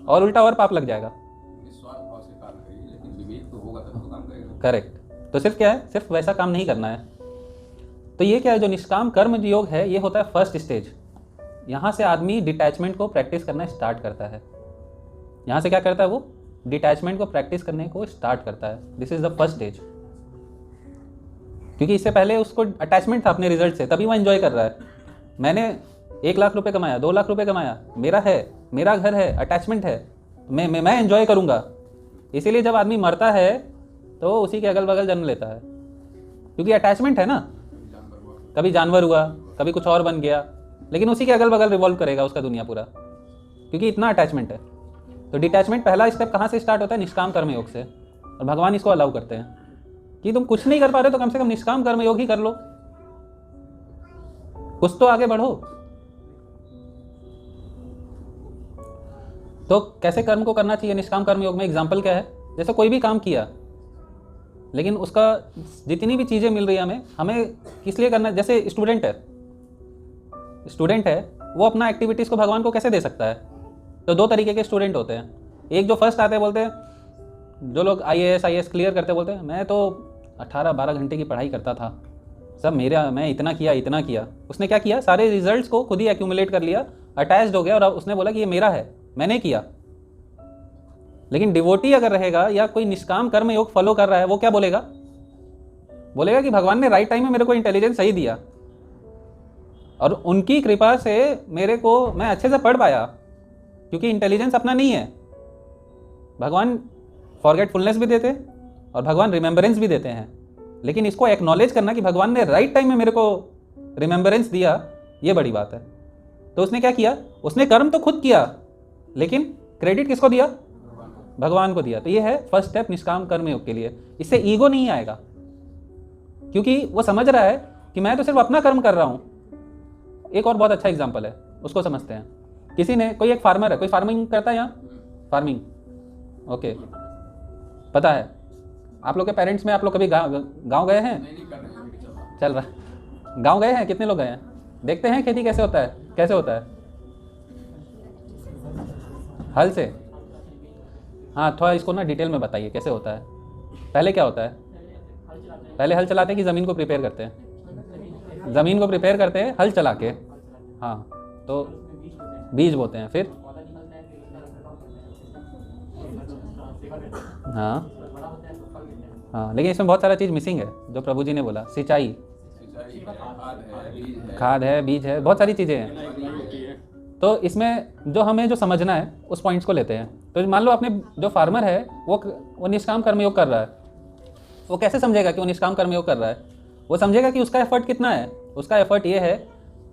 और उल्टा और पाप लग जाएगा।
निस्वार्थ भाव से कार्य करिए, लेकिन विवेक तो होगा तब तो काम करेगा।
करेक्ट। तो सिर्फ क्या है, सिर्फ वैसा काम नहीं करना है। तो ये क्या है, जो निष्काम कर्म योग है, ये होता है फर्स्ट स्टेज। यहाँ से आदमी डिटैचमेंट को प्रैक्टिस करना स्टार्ट करता है। यहाँ से क्या करता है, वो डिटैचमेंट को प्रैक्टिस करने को स्टार्ट करता है। This is the first stage. क्योंकि इससे पहले उसको अटैचमेंट था अपने रिजल्ट से, तभी वो एंजॉय कर रहा है। मैंने 1 लाख रुपए कमाया, 2 लाख रुपए कमाया, मेरा है, मेरा घर है, अटैचमेंट है, मैं एंजॉय करूँगा। इसीलिए जब आदमी मरता है तो उसी के अगल बगल जन्म लेता है, क्योंकि अटैचमेंट है ना। कभी जानवर हुआ, कभी कुछ और बन गया, लेकिन उसी के अगल बगल रिवॉल्व करेगा उसका दुनिया पूरा, क्योंकि इतना अटैचमेंट है। तो डिटैचमेंट पहला स्टेप कहाँ से स्टार्ट होता है? निष्काम कर्म योग से। और भगवान इसको अलाउ करते हैं कि तुम कुछ नहीं कर पा रहे तो कम से कम निष्काम कर्म योग ही कर लो, कुछ तो आगे बढ़ो। तो कैसे कर्म को करना चाहिए निष्काम कर्म योग में? एग्जाम्पल क्या है, जैसे कोई भी काम किया, लेकिन उसका जितनी भी चीज़ें मिल रही है हमें किस लिए करना है? जैसे स्टूडेंट है, वो अपना एक्टिविटीज़ को भगवान को कैसे दे सकता है? तो 2 तरीके के स्टूडेंट होते हैं। एक जो फर्स्ट आते हैं, बोलते हैं, जो लोग IAS क्लियर करते बोलते हैं मैं तो 18-12 घंटे की पढ़ाई करता था, सब मैं इतना किया। उसने क्या किया, सारे रिजल्ट्स को खुद ही एक्यूमुलेट कर लिया, अटैच्ड हो गया, और उसने बोला कि ये मेरा है, मैंने किया। लेकिन डिवोटी अगर रहेगा या कोई निष्काम कर्म योग फॉलो कर रहा है, वो क्या बोलेगा कि भगवान ने राइट टाइम में मेरे को इंटेलिजेंस सही दिया, और उनकी कृपा से मैं अच्छे से पढ़ पाया, क्योंकि इंटेलिजेंस अपना नहीं है। भगवान फॉरगेटफुलनेस भी देते और भगवान रिमेंबरेंस भी देते हैं, लेकिन इसको एक्नॉलेज करना कि भगवान ने राइट टाइम में मेरे को रिमेंबरेंस दिया, ये बड़ी बात है। तो उसने क्या किया, उसने कर्म तो खुद किया, लेकिन क्रेडिट किसको दिया? भगवान को दिया। तो ये है फर्स्ट स्टेप निष्काम कर्म योग के लिए। इससे ईगो नहीं आएगा, क्योंकि वो समझ रहा है कि मैं तो सिर्फ अपना कर्म कर रहा हूँ। एक और बहुत अच्छा एग्जाम्पल है, उसको समझते हैं। कोई एक फार्मर है, कोई फार्मिंग करता है यहाँ? फार्मिंग, ओके, पता है। आप लोग के पेरेंट्स में आप लोग कभी गाँव गए हैं? चल रहा है। गाँव गए हैं? कितने लोग गए हैं? देखते हैं खेती कैसे होता है? हल से? हाँ, थोड़ा इसको ना डिटेल में बताइए कैसे होता है। पहले क्या होता है? पहले हल चलाते हैं कि ज़मीन को प्रिपेयर करते हैं? ज़मीन को प्रिपेयर करते हैं हल चला के। हाँ, तो बीज बोते हैं, फिर हाँ, लेकिन इसमें बहुत सारा चीज़ मिसिंग है, जो प्रभु जी ने बोला। सिंचाई, खाद है, बीज है, बहुत सारी चीज़ें हैं। तो इसमें जो समझना है उस पॉइंट्स को लेते हैं। तो मान लो अपने जो फार्मर है वो निष्काम कर्मयोग कर रहा है, वो कैसे समझेगा कि वो निष्काम कर्मयोग कर रहा है? वो समझेगा कि उसका एफर्ट कितना है। उसका एफर्ट ये है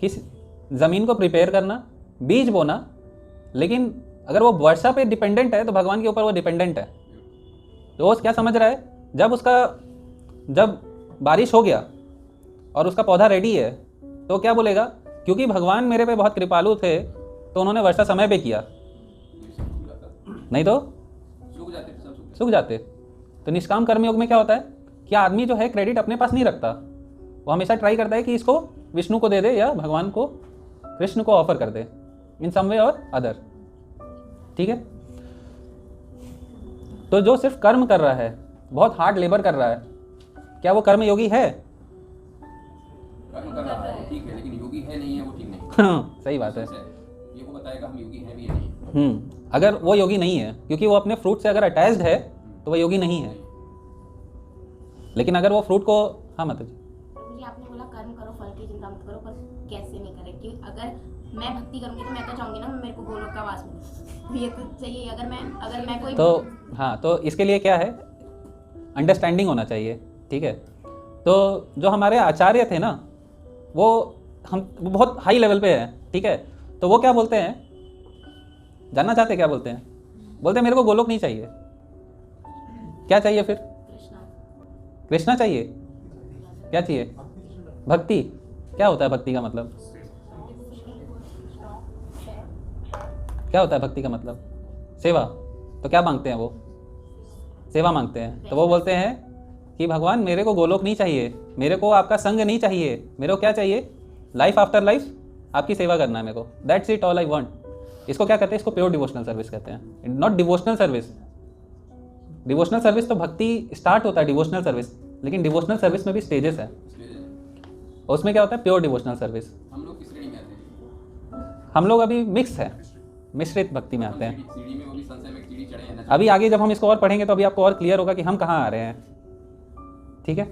कि ज़मीन को प्रिपेयर करना, बीज बोना, लेकिन अगर वो वर्षा पे डिपेंडेंट है तो भगवान के ऊपर वो डिपेंडेंट है। तो वो क्या समझ रहा है, जब बारिश हो गया और उसका पौधा रेडी है तो क्या बोलेगा, क्योंकि भगवान मेरे पे बहुत कृपालु थे तो उन्होंने वर्षा समय पे किया, नहीं तो सूख जाते। तो निष्काम कर्मयोग में क्या होता है कि आदमी जो है क्रेडिट अपने पास नहीं रखता, वो हमेशा ट्राई करता है कि इसको विष्णु को दे दे या भगवान को, कृष्ण को ऑफर कर दे इन सम वे और अदर। ठीक है, तो जो सिर्फ कर्म कर रहा है, बहुत हार्ड लेबर कर रहा है, क्या वो कर्म योगी है?
कर्म कर रहा है ठीक है, लेकिन योगी है नहीं है वो ठीक नहीं।
हाँ, सही बात है।
ये को बताएगा हम योगी हैं भी या नहीं।
अगर वो योगी नहीं है, क्योंकि वो अपने फ्रूट से अगर अटैच्ड है तो वो योगी नहीं है। लेकिन अगर वो फ्रूट को, हाँ मतलब
जी, आपने बोला कर्म करो, फल की चिंता मत करो, पर कैसे नहीं करें? कि अगर मैं भक्ति करूंगी तो मैं तो चाहूंगी ना मेरे को गोलोक का वास मिले, ये तो चाहिए। अगर मैं कोई
तो हाँ, तो इसके लिए क्या है, अंडरस्टैंडिंग होना चाहिए। ठीक है, तो जो हमारे आचार्य थे ना, वो बहुत हाई लेवल पे है। ठीक है, तो वो क्या बोलते हैं, जानना चाहते क्या बोलते हैं? बोलते हैं मेरे को गोलोक नहीं चाहिए, क्या चाहिए फिर?
कृष्णा।
कृष्णा चाहिए। क्या चाहिए? भक्ति। क्या होता है भक्ति का मतलब? क्या होता है भक्ति का मतलब? सेवा। तो क्या मांगते हैं वो? सेवा मांगते हैं। तो वो बोलते हैं कि भगवान मेरे को गोलोक नहीं चाहिए, मेरे को आपका संग नहीं चाहिए, मेरे को क्या चाहिए? लाइफ आफ्टर लाइफ आपकी सेवा करना है मेरे को। That's it all I want. इसको क्या कहते हैं? इसको प्योर डिवोशनल सर्विस कहते हैं, not devotional service. Devotional service तो भक्ति स्टार्ट होता है डिवोशनल सर्विस, लेकिन डिवोशनल सर्विस में भी स्टेजेस है। उसमें क्या होता है? Pure devotional service.
हम लोग किस श्रेणी में आते हैं?
हम लोग अभी मिक्स है, मिश्रित भक्ति में आते हैं।
सीढ़ी में वो भी संशय में एक सीढ़ी चढ़े हैं ना।
अभी आगे जब हम इसको और पढ़ेंगे तो अभी आपको और क्लियर होगा कि हम कहाँ आ रहे हैं। ठीक है,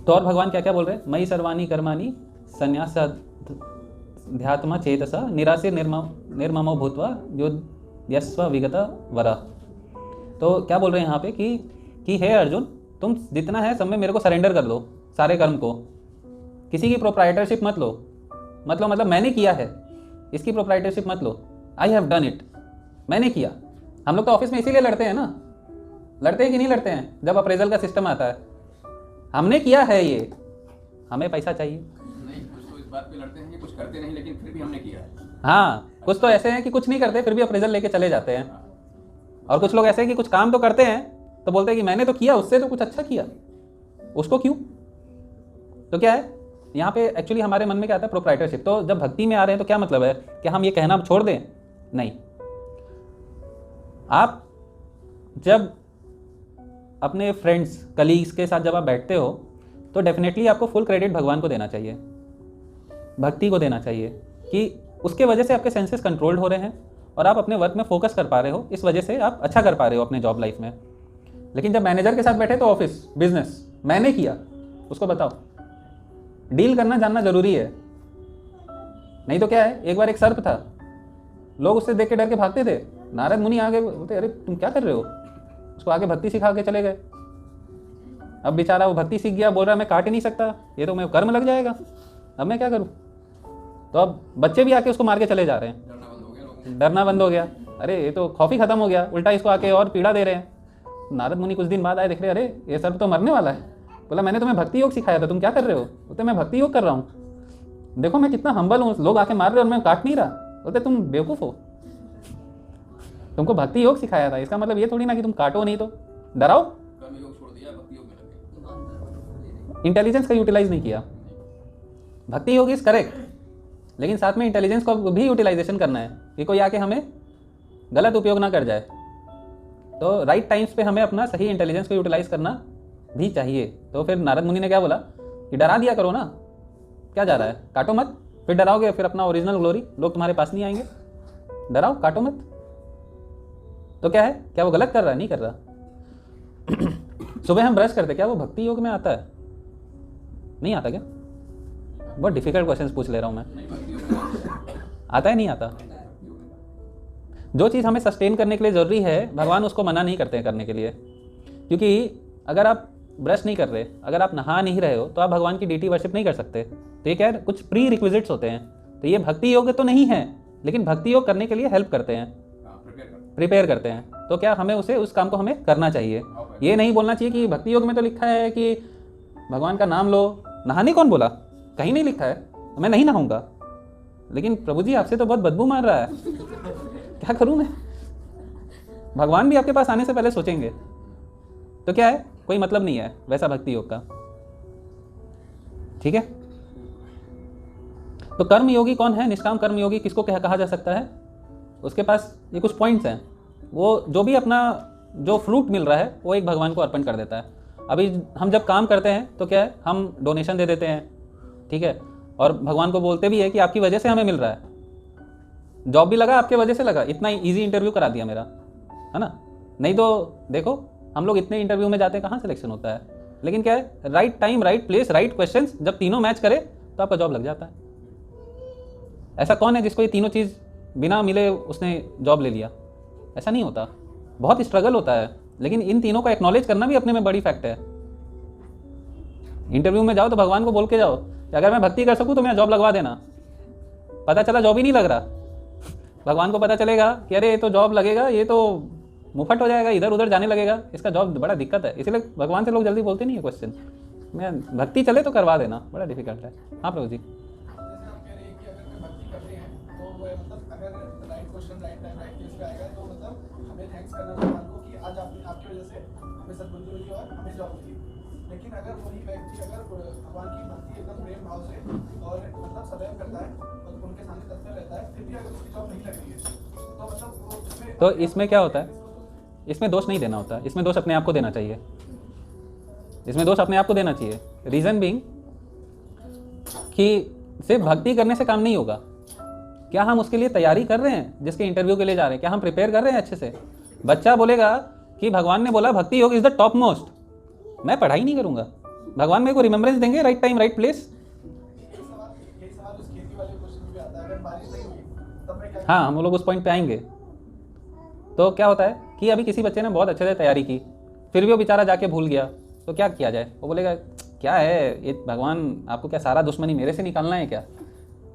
तो और भगवान क्या क्या बोल रहे हैं? मयि सर्वाणी कर्माणि संन्यास ध्यात्मा चेतसा निराशीर निर्ममो भूत्वा योद्यस्व विगत वरा। तो क्या बोल रहे हैं यहाँ पे कि हे अर्जुन, तुम जितना है सब में मेरे को सरेंडर कर लो, सारे कर्म को। किसी की प्रोप्राइटरशिप मत लो। मतलब मैंने किया है, इसकी प्रोप्राइटरशिप मत लो। आई हैव डन इट, मैंने किया। हम लोग तो ऑफिस में इसीलिए लड़ते हैं ना, लड़ते हैं कि नहीं लड़ते हैं? जब अप्रेजल का सिस्टम आता है, हमने किया है ये, हमें पैसा चाहिए।
नहीं, कुछ तो इस बात पे लड़ते हैं कि कुछ करते नहीं लेकिन फिर भी हमने किया है।
हाँ, कुछ तो ऐसे हैं कि कुछ नहीं करते फिर भी अप्रेजल लेके चले जाते हैं, और कुछ लोग ऐसे हैं कि कुछ काम तो करते हैं तो बोलते हैं कि मैंने तो किया, उससे तो कुछ अच्छा किया, उसको क्यों? तो क्या है यहाँ पे एक्चुअली हमारे मन में क्या आता है? प्रोप्राइटरशिप। तो जब भक्ति में आ रहे हैं तो क्या मतलब है कि हम ये कहना छोड़ दें? नहीं। आप जब अपने फ्रेंड्स कलीग्स के साथ जब आप बैठते हो तो डेफिनेटली आपको फुल क्रेडिट भगवान को देना चाहिए, भक्ति को देना चाहिए, कि उसके वजह से आपके सेंसेस कंट्रोल्ड हो रहे हैं और आप अपने वर्क में फोकस कर पा रहे हो, इस वजह से आप अच्छा कर पा रहे हो अपने जॉब लाइफ में। लेकिन जब मैनेजर के साथ बैठे तो ऑफिस बिजनेस मैंने किया, उसको बताओ। डील करना जानना जरूरी है, नहीं तो क्या है? एक बार एक सर्प था, लोग उससे देख के डर के भागते थे। नारद मुनि आगे बोलते अरे तुम क्या कर रहे हो? उसको आगे भक्ति सिखा के चले गए। अब बेचारा वो भक्ति सीख गया, बोल रहा मैं काट ही नहीं सकता, ये तो मैं कर्म लग जाएगा, अब मैं क्या करूं? तो अब बच्चे भी आके उसको मार के चले जा रहे हैं,
डरना बंद हो गया लोगों
डरना बंद हो गया। अरे ये तो खौफ ही खत्म हो गया, उल्टा इसको आके और पीड़ा दे रहे हैं। नारद मुनि कुछ दिन बाद आए, देख रहे अरे ये सर्प तो मरने वाला है। बोला मैंने तुम्हें भक्ति योग सिखाया था, तुम क्या कर रहे हो? बोलते मैं भक्ति योग कर रहा हूँ, देखो मैं कितना हम्बल हूँ, लोग आके मार रहे और मैं काट नहीं रहा। बोलते तुम बेवकूफ हो, तुमको भक्ति योग सिखाया था, इसका मतलब ये थोड़ी ना कि तुम काटो नहीं तो डराओ।
कर्म योग छोड़ दिया, भक्ति योग में लग गए।
इंटेलिजेंस का यूटिलाइज नहीं किया। भक्ति योग इज करेक्ट, लेकिन साथ में इंटेलिजेंस को भी यूटिलाइजेशन करना है कि कोई आके हमें गलत उपयोग ना कर जाए। तो राइट टाइम्स पे हमें अपना सही इंटेलिजेंस को यूटिलाइज करना भी चाहिए। तो फिर नारद मुनि ने क्या बोला कि डरा दिया करो ना, क्या जा रहा है? काटो मत, फिर डराओगे फिर अपना ओरिजिनल ग्लोरी, लोग तुम्हारे पास नहीं आएंगे। डराओ, काटो मत। तो क्या है? क्या वो गलत कर रहा है? नहीं कर रहा। सुबह हम ब्रश करते, क्या वो भक्ति योग में आता है? नहीं आता क्या? बहुत डिफिकल्ट क्वेश्चंस पूछ ले रहा हूँ मैं।
नहीं, भक्ति योग में
आता है नहीं आता? जो चीज़ हमें सस्टेन करने के लिए ज़रूरी है, भगवान उसको मना नहीं करते हैं करने के लिए। क्योंकि अगर आप ब्रश नहीं कर रहे, अगर आप नहा नहीं रहे हो, तो आप भगवान की डीटी वर्शिप नहीं कर सकते। तो ये क्या है? कुछ प्री रिक्विजिट्स होते हैं। तो ये भक्ति योग तो नहीं है, लेकिन भक्ति योग करने के लिए हेल्प करते हैं, प्रिपेयर करते हैं। तो क्या हमें उस काम को हमें करना चाहिए। ये नहीं बोलना चाहिए कि भक्ति योग में तो लिखा है कि भगवान का नाम लो। नहाने कौन बोला? कहीं नहीं लिखा है, तो मैं नहीं नहाऊंगा। लेकिन प्रभु जी आपसे तो बहुत बदबू मार रहा है, क्या करूं मैं? भगवान भी आपके पास आने से पहले सोचेंगे। तो क्या है? कोई मतलब नहीं है वैसा भक्ति योग का। ठीक है, तो कर्म योगी कौन है? निष्काम कर्म योगी किसको कहा जा सकता है? उसके पास ये कुछ पॉइंट्स हैं, वो जो भी अपना जो फ्रूट मिल रहा है वो एक भगवान को अर्पण कर देता है। अभी हम जब काम करते हैं तो क्या है? हम डोनेशन दे देते हैं, ठीक है, और भगवान को बोलते भी है कि आपकी वजह से हमें मिल रहा है। जॉब भी लगा आपके वजह से लगा, इतना इजी इंटरव्यू करा दिया मेरा, है ना? नहीं तो देखो हम लोग इतने इंटरव्यू में जाते हैं, कहाँ सिलेक्शन होता है? लेकिन क्या है? Right time, right place, right questions, जब तीनों मैच करे तो आपका जॉब लग जाता है। ऐसा कौन है जिसको ये तीनों चीज़ बिना मिले उसने जॉब ले लिया? ऐसा नहीं होता, बहुत स्ट्रगल होता है। लेकिन इन तीनों को एक्नॉलेज करना भी अपने में बड़ी फैक्ट है। इंटरव्यू में जाओ तो भगवान को बोल के जाओ कि अगर मैं भक्ति कर सकूं तो मेरा जॉब लगवा देना। पता चला जॉब ही नहीं लग रहा, भगवान को पता चलेगा कि अरे ये तो जॉब लगेगा, ये तो मुफट हो जाएगा, इधर उधर जाने लगेगा, इसका जॉब बड़ा दिक्कत है। इसीलिए भगवान से लोग जल्दी बोलते नहीं है क्वेश्चन। मैं भक्ति चले तो करवा देना, बड़ा डिफिकल्ट है। हाँ प्रभु जी।
जैसे आप कह रहे हैं कि अगर कोई भक्ति कर रहे हैं तो वो मतलब अगर right question right time right place पे आएगा तो मतलब हमें थैंक्स करना भगवान को कि आज आपकी वजह से हमें सद्बुद्धि मिली और हमें जॉब मिली। लेकिन अगर वही व्यक्ति अगर भगवान की भक्ति एकदम प्रेम भाव से और मतलब सदैव करता है और उनके सामने तत्पर रहता है, फिर भी अगर उसकी जॉब नहीं लग रही है तो मतलब वो इसमें
तो इसमें क्या होता है, इसमें दोष नहीं देना होता, इसमें दोष अपने आप को देना चाहिए। इसमें दोष अपने आप को देना चाहिए। रीजन बीइंग कि सिर्फ भक्ति करने से काम नहीं होगा। क्या हम उसके लिए तैयारी कर रहे हैं, जिसके इंटरव्यू के लिए जा रहे हैं, क्या हम प्रिपेयर कर रहे हैं अच्छे से? बच्चा बोलेगा कि भगवान ने बोला भक्ति योग इज द टॉप मोस्ट, मैं पढ़ाई नहीं करूंगा, भगवान मेरे को रिमेम्बरेंस देंगे राइट टाइम राइट प्लेस।
यही सवाल उस खेती वाले क्वेश्चन में भी आता है, अगर बारिश नहीं हुई तब मैं क्या
हाँ, हम लोग उस पॉइंट पे आएंगे। तो क्या होता है कि अभी किसी बच्चे ने बहुत अच्छे से तैयारी की, फिर भी वो बेचारा जाके भूल गया, तो क्या किया जाए? वो बोलेगा क्या है ये भगवान, आपको क्या सारा दुश्मनी मेरे से निकालना है क्या?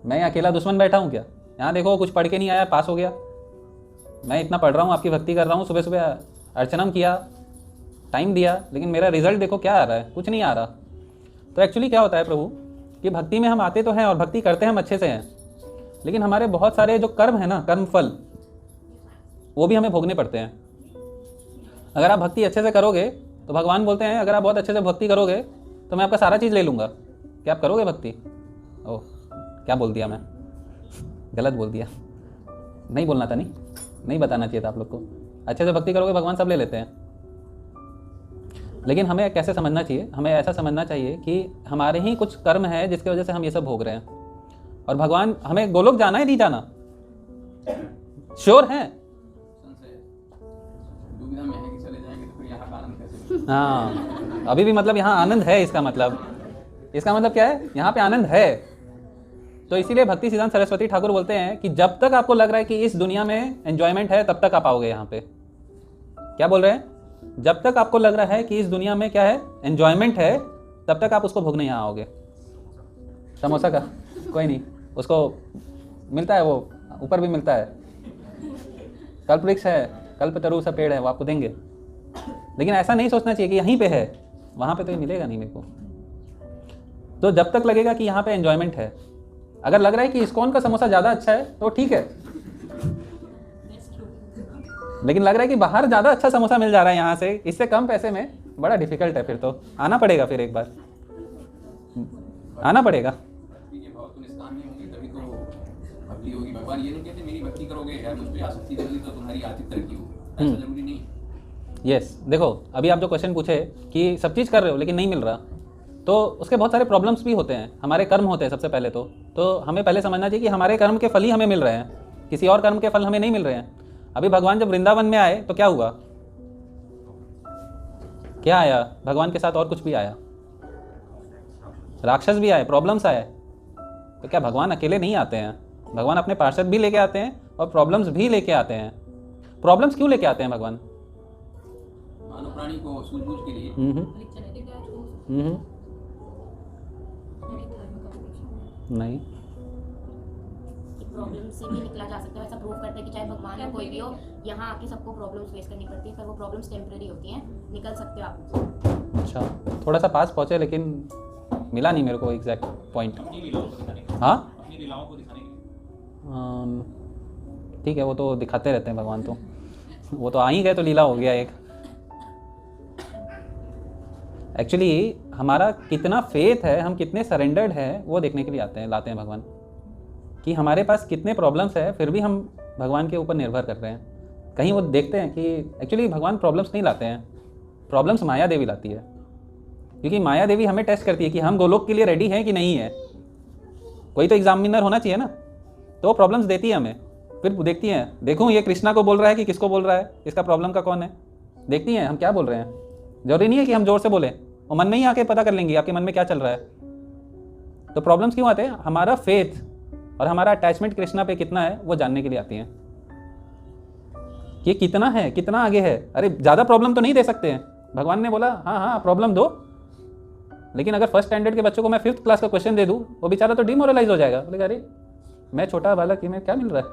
मैं अकेला दुश्मन बैठा हूँ क्या? यहाँ देखो कुछ पढ़ के नहीं आया, पास हो गया। मैं इतना पढ़ रहा हूँ, आपकी भक्ति कर रहा हूँ, सुबह सुबह अर्चनम किया, टाइम दिया, लेकिन मेरा रिजल्ट देखो क्या आ रहा है, कुछ नहीं आ रहा। तो एक्चुअली क्या होता है प्रभु कि भक्ति में हम आते तो हैं और भक्ति करते हम अच्छे से हैं, लेकिन हमारे बहुत सारे जो कर्म है ना, कर्म फल, वो भी हमें भोगने पड़ते हैं। अगर आप भक्ति अच्छे से करोगे तो भगवान बोलते हैं अगर आप बहुत अच्छे से भक्ति करोगे तो मैं आपका सारा चीज़ ले लूँगा। क्या आप करोगे भक्ति? ओह, क्या बोल दिया मैं, गलत बोल दिया, नहीं बोलना था, नहीं बताना चाहिए था आप लोग को। अच्छे से भक्ति करोगे भगवान सब ले लेते हैं। लेकिन हमें कैसे समझना चाहिए? हमें ऐसा समझना चाहिए कि हमारे ही कुछ कर्म है जिसकी वजह से हम ये सब भोग रहे हैं, और भगवान, हमें गोलोक जाना है नहीं जाना, श्योर है?
संशय दुविधा में है कि चले जाएंगे तो फिर यहाँ का आनंद कैसे?
हाँ, अभी भी मतलब यहाँ आनंद है, इसका मतलब क्या है? यहाँ पे आनंद है। तो इसीलिए भक्ति सिद्धांत सरस्वती ठाकुर बोलते हैं कि जब तक आपको लग रहा है कि इस दुनिया में एंजॉयमेंट है तब तक आप आओगे यहाँ पे। क्या बोल रहे हैं? जब तक आपको लग रहा है कि इस दुनिया में क्या है, एंजॉयमेंट है, तब तक आप उसको भोगने यहाँ आओगे। समोसा का कोई नहीं, उसको मिलता है, वो ऊपर भी मिलता है, कल्प वृक्ष है, कल्प तरु सा पेड़ है, वो आपको देंगे। लेकिन ऐसा नहीं सोचना चाहिए कि यहीं पे है, वहाँ पे तो ये मिलेगा नहीं मेरे को। तो जब तक लगेगा कि यहाँ पे एंजॉयमेंट है, अगर लग रहा है कि इस्कॉन का समोसा ज़्यादा अच्छा है तो ठीक है, लेकिन लग रहा है कि बाहर ज़्यादा अच्छा समोसा मिल जा रहा है यहाँ से, इससे कम पैसे में, बड़ा डिफिकल्ट है। फिर तो आना पड़ेगा, फिर एक बार आना पड़ेगा।
भक्ति के भाव तो निष्काम नहीं होंगे तभी तो भक्ति होगी। भगवान ये नहीं कहते मेरी भक्ति करोगे यार मुझ पे आसक्ति होगी तो तुम्हारी आर्थिक तरक्की होगी, ऐसा जरूरी नहीं।
यस, देखो अभी आप जो क्वेश्चन पूछे कि सब चीज़ कर रहे हो लेकिन नहीं मिल रहा, तो उसके बहुत सारे प्रॉब्लम्स भी होते हैं, हमारे कर्म होते हैं सबसे पहले तो हमें पहले समझना चाहिए कि हमारे कर्म के फल ही हमें मिल रहे हैं, किसी और कर्म के फल हमें नहीं मिल रहे हैं। अभी भगवान जब वृंदावन में आए तो क्या हुआ? क्या आया? भगवान के साथ और कुछ भी आया, राक्षस भी आए, प्रॉब्लम्स आए। तो क्या भगवान अकेले नहीं आते हैं? भगवान अपने पार्षद भी लेके आते हैं और प्रॉब्लम्स भी लेके आते हैं। प्रॉब्लम्स क्यों लेके आते हैं भगवान?
मानव प्राणी को सूझबूझ के लिए
नहीं,
प्रॉब्लम से भी निकला जा सकता है। ऐसा प्रूव करते हैं कि चाहे भगवान हो कोई भी हो, यहाँ आके सबको प्रॉब्लम्स फेस करनी पड़ती है, पर वो प्रॉब्लम्स टेम्परेरी होती हैं, निकल सकते हो आप।
अच्छा, थोड़ा सा पास पहुँचे लेकिन मिला नहीं मेरे को एग्जैक्ट पॉइंट। हाँ, ठीक है, वो तो दिखाते रहते हैं भगवान, तो वो तो आ ही गए तो लीला हो गया एक। एक्चुअली हमारा कितना फेथ है, हम कितने सरेंडर्ड हैं, वो देखने के लिए लाते हैं भगवान, कि हमारे पास कितने प्रॉब्लम्स है फिर भी हम भगवान के ऊपर निर्भर कर रहे हैं। कहीं वो देखते हैं कि एक्चुअली भगवान प्रॉब्लम्स नहीं लाते हैं, प्रॉब्लम्स माया देवी लाती है, क्योंकि माया देवी हमें टेस्ट करती है कि हम गोलोक के लिए रेडी हैं कि नहीं है। कोई तो एग्जामिनर होना चाहिए ना, तो वो प्रॉब्लम्स देती है हमें, फिर देखती हैं, देखूँ ये कृष्णा को बोल रहा है कि किसको बोल रहा है, इसका प्रॉब्लम का कौन है, देखती हैं हम क्या बोल रहे हैं। जरूरी नहीं है कि हम जोर से बोलें, वो मन में ही आके पता कर लेंगी आपके मन में क्या चल रहा है। तो प्रॉब्लम्स क्यों आते हैं? हमारा फेथ और हमारा अटैचमेंट कृष्णा पे कितना है वो जानने के लिए आती हैं, कि कितना है, कितना आगे है। अरे ज़्यादा प्रॉब्लम तो नहीं दे सकते हैं, भगवान ने बोला हाँ हाँ प्रॉब्लम दो, लेकिन अगर फर्स्ट स्टैंडर्ड के बच्चों को मैं 5th क्लास का क्वेश्चन दे दूँ, वो बेचारा तो डिमोरलाइज हो जाएगा, बोलेगा अरे मैं छोटा बालक ही, मैं क्या मिल रहा है,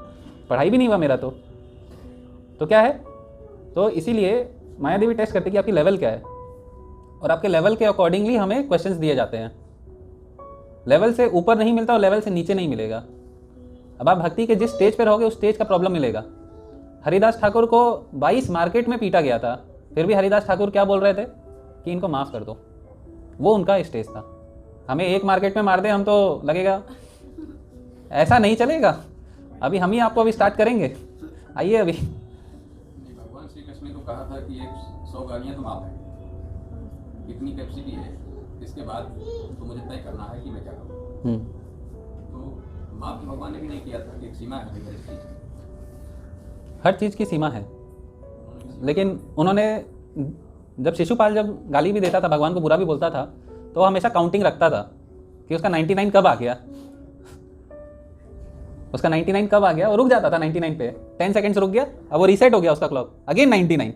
पढ़ाई भी नहीं हुआ मेरा। तो क्या है, तो इसीलिए माया देवी टेस्ट करती है कि आपकी लेवल क्या है, और आपके लेवल के अकॉर्डिंगली हमें क्वेश्चंस दिए जाते हैं। लेवल से ऊपर नहीं मिलता और लेवल से नीचे नहीं मिलेगा। अब आप भक्ति के जिस स्टेज पे रहोगे उस स्टेज का प्रॉब्लम मिलेगा। हरिदास ठाकुर को 22 मार्केट में पीटा गया था, फिर भी हरिदास ठाकुर क्या बोल रहे थे कि इनको माफ़ कर दो। वो उनका स्टेज था। हमें एक मार्केट में मार दे हम तो लगेगा ऐसा नहीं चलेगा। अभी हम ही आपको अभी स्टार्ट करेंगे, आइए अभी।
नहीं, भगवान श्री कृष्ण ने तो कहा था कि 100 गालियाँ तो माफ है, इतनी कैपेसिटी है, इसके बाद तो मुझे तय करना है कि मैं क्या करूँ। तो माफ तो भगवान ने भी नहीं किया था कि एक सीमा है हर चीज़ की।
हर चीज़ की सीमा है, लेकिन उन्होंने जब शिशुपाल जब गाली भी देता था, भगवान को बुरा भी बोलता था, तो वो हमेशा काउंटिंग रखता था कि उसका 99 कब आ गया, उसका 99 कब आ गया। वो रुक जाता था 99 पे, 10 सेकंड्स रुक गया, अब वो रीसेट हो गया उसका क्लॉक, अगेन 99,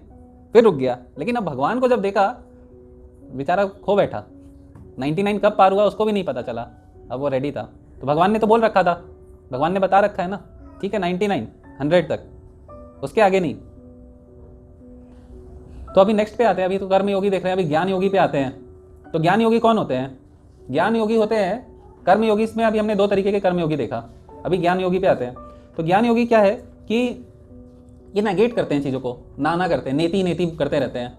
फिर रुक गया। लेकिन अब भगवान को जब देखा, बेचारा खो बैठा, 99 कब पार हुआ उसको भी नहीं पता चला, अब वो रेडी था। तो भगवान ने तो बोल रखा था, भगवान ने बता रखा है ना, ठीक है 99 100 तक, उसके आगे नहीं। तो अभी नेक्स्ट पे आते हैं, अभी तो कर्म योगी देख रहे हैं, अभी ज्ञान योगी पे आते हैं। तो ज्ञान योगी कौन होते हैं? ज्ञान योगी होते हैं कर्म योगी। इसमें अभी हमने 2 तरीके के कर्म योगी देखा, अभी ज्ञान योगी पे आते हैं। तो ज्ञान योगी क्या है कि ये नेगेट करते हैं चीज़ों को, ना करते हैं, नेति नेति करते रहते हैं।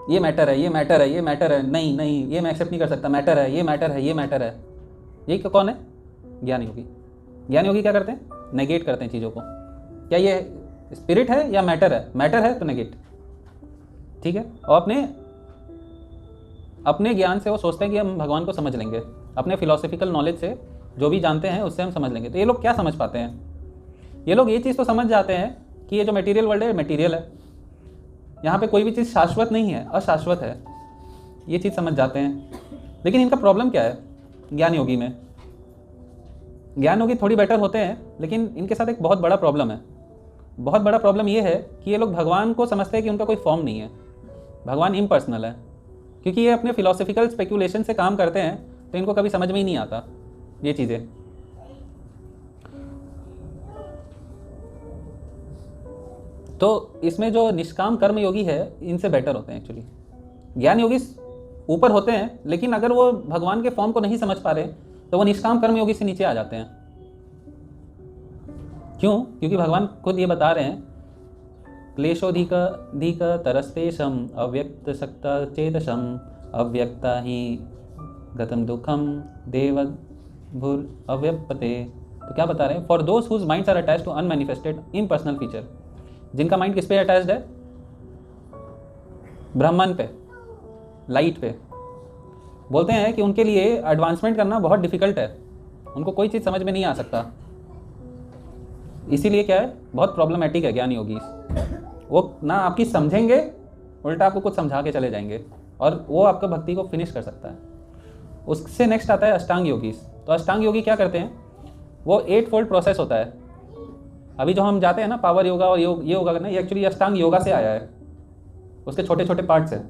ये मैटर है, ये मैटर है, ये मैटर है, नहीं नहीं ये मैं एक्सेप्ट नहीं कर सकता, मैटर है, ये मैटर है, ये मैटर है। ये कौन है? ज्ञान योगी। ज्ञान योगी क्या करते हैं? नेगेट करते हैं चीज़ों को। क्या ये स्पिरिट है या मैटर है? मैटर है तो नेगेट, ठीक है। और अपने ज्ञान से वो सोचते हैं कि हम भगवान को समझ लेंगे, अपने फिलोसफिकल नॉलेज से जो भी जानते हैं उससे हम समझ लेंगे। तो ये लोग क्या समझ पाते हैं? ये लोग ये चीज़ तो समझ जाते हैं कि ये जो मटेरियल वर्ल्ड है मटेरियल है, यहाँ पे कोई भी चीज़ शाश्वत नहीं है, अशाश्वत है, ये चीज़ समझ जाते हैं। लेकिन इनका प्रॉब्लम क्या है ज्ञान योगी में? ज्ञान योगी थोड़ी बेटर होते हैं, लेकिन इनके साथ एक बहुत बड़ा प्रॉब्लम है। बहुत बड़ा प्रॉब्लम ये है कि ये लोग भगवान को समझते हैं कि उनका कोई फॉर्म नहीं है, भगवान इम्पर्सनल है। क्योंकि ये अपने फिलोसफिकल स्पेकुलेशन से काम करते हैं, तो इनको कभी समझ में ही नहीं आता ये चीज़ें। तो इसमें जो निष्काम कर्म योगी है इनसे बेटर होते हैं एक्चुअली। ज्ञान योगी ऊपर होते हैं, लेकिन अगर वो भगवान के फॉर्म को नहीं समझ पा रहे तो वो निष्काम कर्म योगी से नीचे आ जाते हैं। क्यों? क्योंकि भगवान खुद ये बता रहे हैं, क्लेशोधिक तरस्तेषम अव्यक्त सक्ता चेतसम अव्यक्ता ही गतम दुखम देव भूर अव्यपते। तो क्या बता रहे हैं? For those whose minds are attached to unmanifested impersonal feature. जिनका माइंड किस पे अटैच्ड है? ब्रह्मन पे, लाइट पे। बोलते हैं कि उनके लिए एडवांसमेंट करना बहुत डिफिकल्ट है, उनको कोई चीज़ समझ में नहीं आ सकता। इसीलिए क्या है, बहुत प्रॉब्लमेटिक है ज्ञान योगी। वो ना आपकी समझेंगे, उल्टा आपको कुछ समझा के चले जाएंगे, और वो आपका भक्ति को फिनिश कर सकता है। उससे नेक्स्ट आता है अष्टांग योगी। तो अष्टांग योगी क्या करते हैं? वो 8 फोल्ड प्रोसेस होता है। अभी जो हम जाते हैं ना पावर योगा और ये योगा करना, ये एक्चुअली अष्टांग योगा से आया है, उसके छोटे छोटे पार्ट्स हैं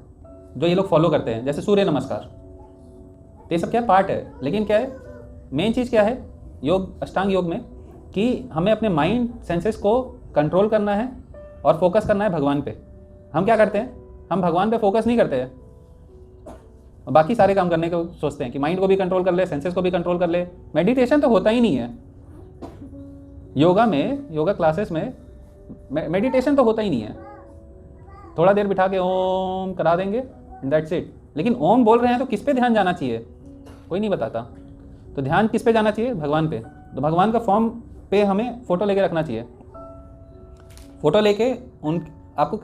जो ये लोग फॉलो करते हैं, जैसे सूर्य नमस्कार। तो ये सब क्या पार्ट है, लेकिन क्या है मेन चीज़ क्या है योग, अष्टांग योग में, कि हमें अपने माइंड सेंसेस को कंट्रोल करना है और फोकस करना है भगवान पे। हम क्या करते हैं? हम भगवान पे फोकस नहीं करते हैं, बाकी सारे काम करने को सोचते हैं कि माइंड को भी कंट्रोल कर ले, सेंसेस को भी कंट्रोल कर ले। मेडिटेशन तो होता ही नहीं है योगा में, योगा क्लासेस में मेडिटेशन तो होता ही नहीं है। थोड़ा देर बिठा के ओम करा देंगे, दैट्स इट। लेकिन ओम बोल रहे हैं तो किस पे ध्यान जाना चाहिए? कोई नहीं बताता। तो ध्यान किस पे जाना चाहिए? भगवान पे। तो भगवान का फॉर्म पे हमें फ़ोटो लेके रखना चाहिए। फ़ोटो लेके आपको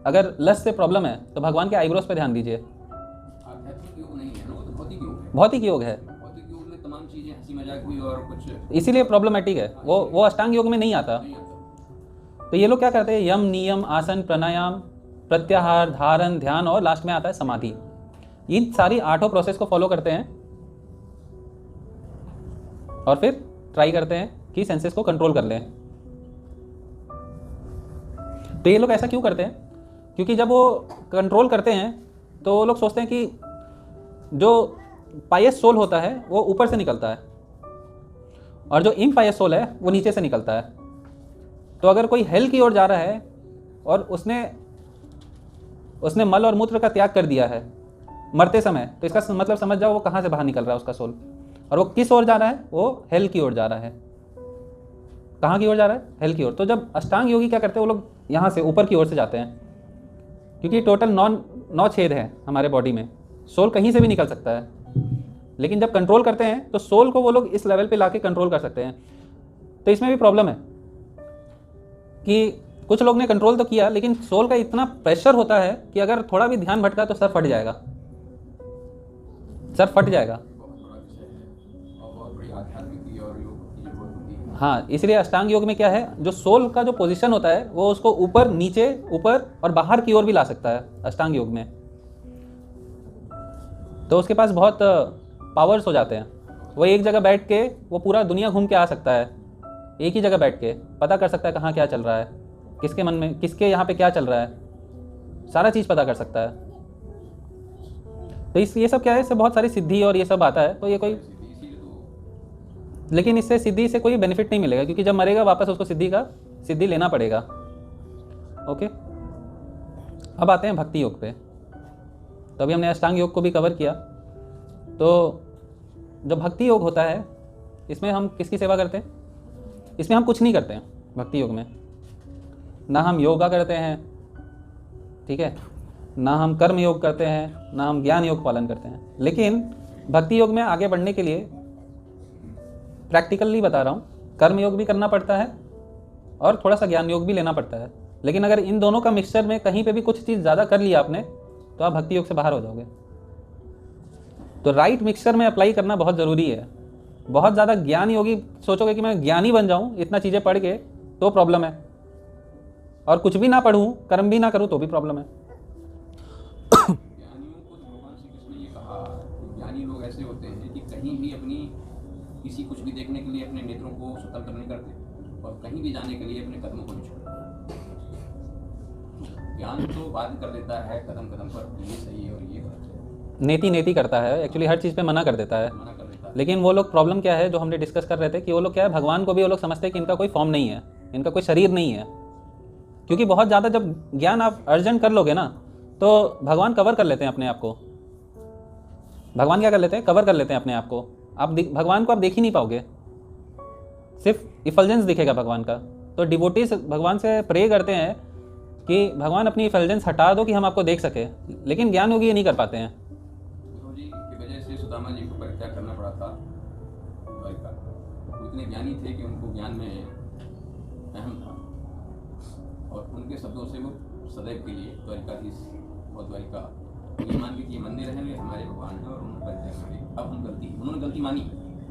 अगर लस्ट से प्रॉब्लम है तो भगवान के आईब्रोज पे ध्यान दीजिए।
आध्यात्मिक योग नहीं है ना, वो तो भौतिक योग है।
भौतिक योग है,
भौतिक योग में तमाम चीजें हंसी मजाक हुई और कुछ
इसीलिए प्रॉब्लमेटिक है। वो अष्टांग योग में नहीं आता।
नहीं आता।
तो ये लोग क्या करते हैं? यम, नियम, आसन, प्राणायाम, प्रत्याहार, धारण, ध्यान और लास्ट में आता है समाधि। इन सारी 8 प्रोसेस को फॉलो करते हैं और फिर ट्राई करते हैं कि सेंसेस को कंट्रोल कर लें। तो ये लोग ऐसा क्यों करते हैं? क्योंकि जब वो कंट्रोल करते हैं तो वो लोग सोचते हैं कि जो पायस सोल होता है वो ऊपर से निकलता है और जो इम्पायस सोल है वो नीचे से निकलता है। तो अगर कोई हेल की ओर जा रहा है और उसने उसने मल और मूत्र का त्याग कर दिया है मरते समय, तो इसका मतलब समझ जाओ वो कहाँ से बाहर निकल रहा है उसका सोल, और वो किस ओर जा रहा है, वो हेल की ओर जा रहा है। कहाँ की ओर जा रहा है? हेल की ओर। तो जब अष्टांग योगी क्या करते हैं, वो लोग यहाँ से ऊपर की ओर से जाते हैं, क्योंकि टोटल 9 छेद हैं हमारे बॉडी में, सोल कहीं से भी निकल सकता है। लेकिन जब कंट्रोल करते हैं तो सोल को वो लोग इस लेवल पे लाके कंट्रोल कर सकते हैं। तो इसमें भी प्रॉब्लम है कि कुछ लोग ने कंट्रोल तो किया, लेकिन सोल का इतना प्रेशर होता है कि अगर थोड़ा भी ध्यान भटका तो सर फट जाएगा, सर फट जाएगा।
बहुत बड़ा विषय है और बहुत बड़ी आध्यात्मिक और योग की जरूरत होती है।
हाँ, इसलिए अष्टांग योग में क्या है, जो सोल का जो पोजीशन होता है वो उसको ऊपर नीचे, ऊपर और बाहर की ओर भी ला सकता है अष्टांग योग में। तो उसके पास बहुत पावर्स हो जाते हैं। वो एक जगह बैठ के वो पूरा दुनिया घूम के आ सकता है, एक ही जगह बैठ के पता कर सकता है कहाँ क्या चल रहा है, किसके मन में, किसके यहाँ पे क्या चल रहा है, सारा चीज़ पता कर सकता है। तो ये सब क्या है, इससे बहुत सारी सिद्धि और ये सब आता है। तो ये कोई,
इसीलिए तो
लेकिन इससे सिद्धि से कोई बेनिफिट नहीं मिलेगा, क्योंकि जब मरेगा वापस उसको सिद्धि लेना पड़ेगा। ओके, अब आते हैं भक्ति योग पे। तो अभी हमने अष्टांग योग को भी कवर किया। तो जो भक्ति योग होता है, इसमें हम किसकी सेवा करते हैं? इसमें हम कुछ नहीं करते हैं भक्ति योग में, ना हम योगा करते हैं, ठीक है, ना हम कर्म योग करते हैं, ना हम ज्ञान योग पालन करते हैं। लेकिन भक्ति योग में आगे बढ़ने के लिए प्रैक्टिकली बता रहा हूँ, कर्म योग भी करना पड़ता है और थोड़ा सा ज्ञान योग भी लेना पड़ता है। लेकिन अगर इन दोनों का मिक्सचर में कहीं पे भी कुछ चीज़ ज़्यादा कर लिया आपने, तो आप भक्ति योग से बाहर हो जाओगे। तो राइट मिक्सचर में अप्लाई करना बहुत ज़रूरी है। बहुत ज़्यादा ज्ञान योगी सोचोगे कि मैं ज्ञानी बन जाऊँ इतना चीज़ें पढ़ के, तो प्रॉब्लम है। और कुछ भी ना पढ़ूँ, कर्म भी ना करूँ, तो भी प्रॉब्लम है।
ज्ञानियों को भगवान श्री कृष्ण ने ये कहा, ज्ञानी लोग ऐसे होते हैं कि कहीं भी अपनी किसी कुछ भी देखने के लिए अपने नेत्रों को स्वतंत्र नहीं करते और कहीं भी जाने के लिए अपने कदमों को नहीं छोड़ते। ज्ञान तो बात कर देता है कदम कदम पर, ये सही है और ये गलत है,
नेति नेति करता है, एक्चुअली हर चीज़ पे मना कर देता है।
मना कर देता है।
लेकिन वो लोग, प्रॉब्लम क्या है जो हमने डिस्कस कर रहे थे, कि वो लोग क्या है, भगवान को भी वो लोग समझते हैं कि इनका कोई फॉर्म नहीं है, इनका कोई शरीर नहीं है। क्योंकि बहुत ज़्यादा जब ज्ञान आप अर्जन कर लोगे ना, तो भगवान कवर कर लेते हैं अपने आप को। भगवान क्या कर लेते हैं? कवर कर लेते हैं अपने आप को। आप भगवान को आप देख ही नहीं पाओगे, सिर्फ इफल्जेंस दिखेगा भगवान का। तो डिवोटीज भगवान से प्रे करते हैं कि भगवान अपनी इफल्जेंस हटा दो कि हम आपको देख सके, लेकिन ज्ञान योगी ये नहीं कर पाते हैं।
उद्धव जी की वजह से सुदामा जी को परित्याग करना पड़ा था द्वारिका। वो इतने ज्ञानी थे कि उनको ज्ञान में अहम था और उनके शब्दों से वो सदैव के लिए द्वारिकाधीश और द्वारिका ये मान के कि ये मंदिर है, हमारे भगवान है और उन्होंने परित्याग कर दिया। अब हम उन्होंने गलती मानी,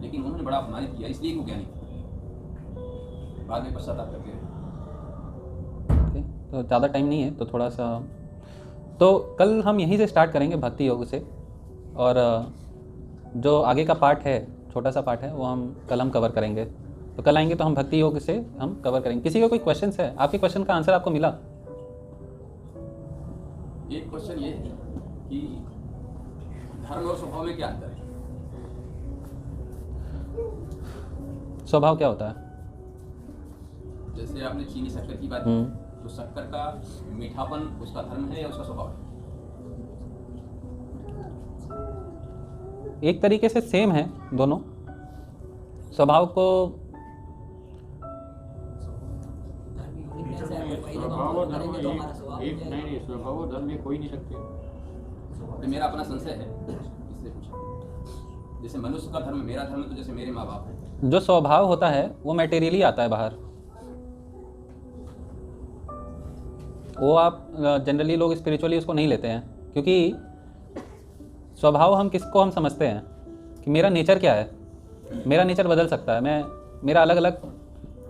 लेकिन उन्होंने बड़ा अपमानित किया, इसलिए वो ज्ञानी बाद में पश्चाताप करते रहे।
ओके, तो ज़्यादा टाइम नहीं है, तो थोड़ा सा, तो कल हम यहीं से स्टार्ट करेंगे भक्ति योग से, और जो आगे का पार्ट है, छोटा सा पार्ट है, वो कल हम कवर करेंगे। तो कल आएंगे तो हम भक्ति योग से हम कवर करेंगे। किसी का कोई क्वेश्चन है? आपके क्वेश्चन का आंसर आपको मिला?
एक क्वेश्चन ये है कि धर्म और स्वभाव में क्या अंतर है?
स्वभाव क्या होता है?
जैसे आपने चीनी शक्कर की बात की, तो शक्कर का मीठापन उसका धर्म है या उसका स्वभाव है?
एक तरीके से सेम है दोनों। स्वभाव को
स्वभाव और धर्म एक नहीं, स्वभाव और धर्म कोई नहीं सकते।
तो मेरा अपना संशय है, इसलिए पूछा। जैसे मनुष्य का धर्म मेरा धर्म, तो जैसे मेरे माँ बाप हैं।
जो स्वभाव होता है वो मटेरियली आता है बाहर। वो आप जनरली लोग स्पिरिचुअली उसको नहीं लेते हैं, क्योंकि स्वभाव हम किसको हम समझते हैं कि मेरा नेचर क्या है। मेरा नेचर बदल सकता है, मेरा अलग अलग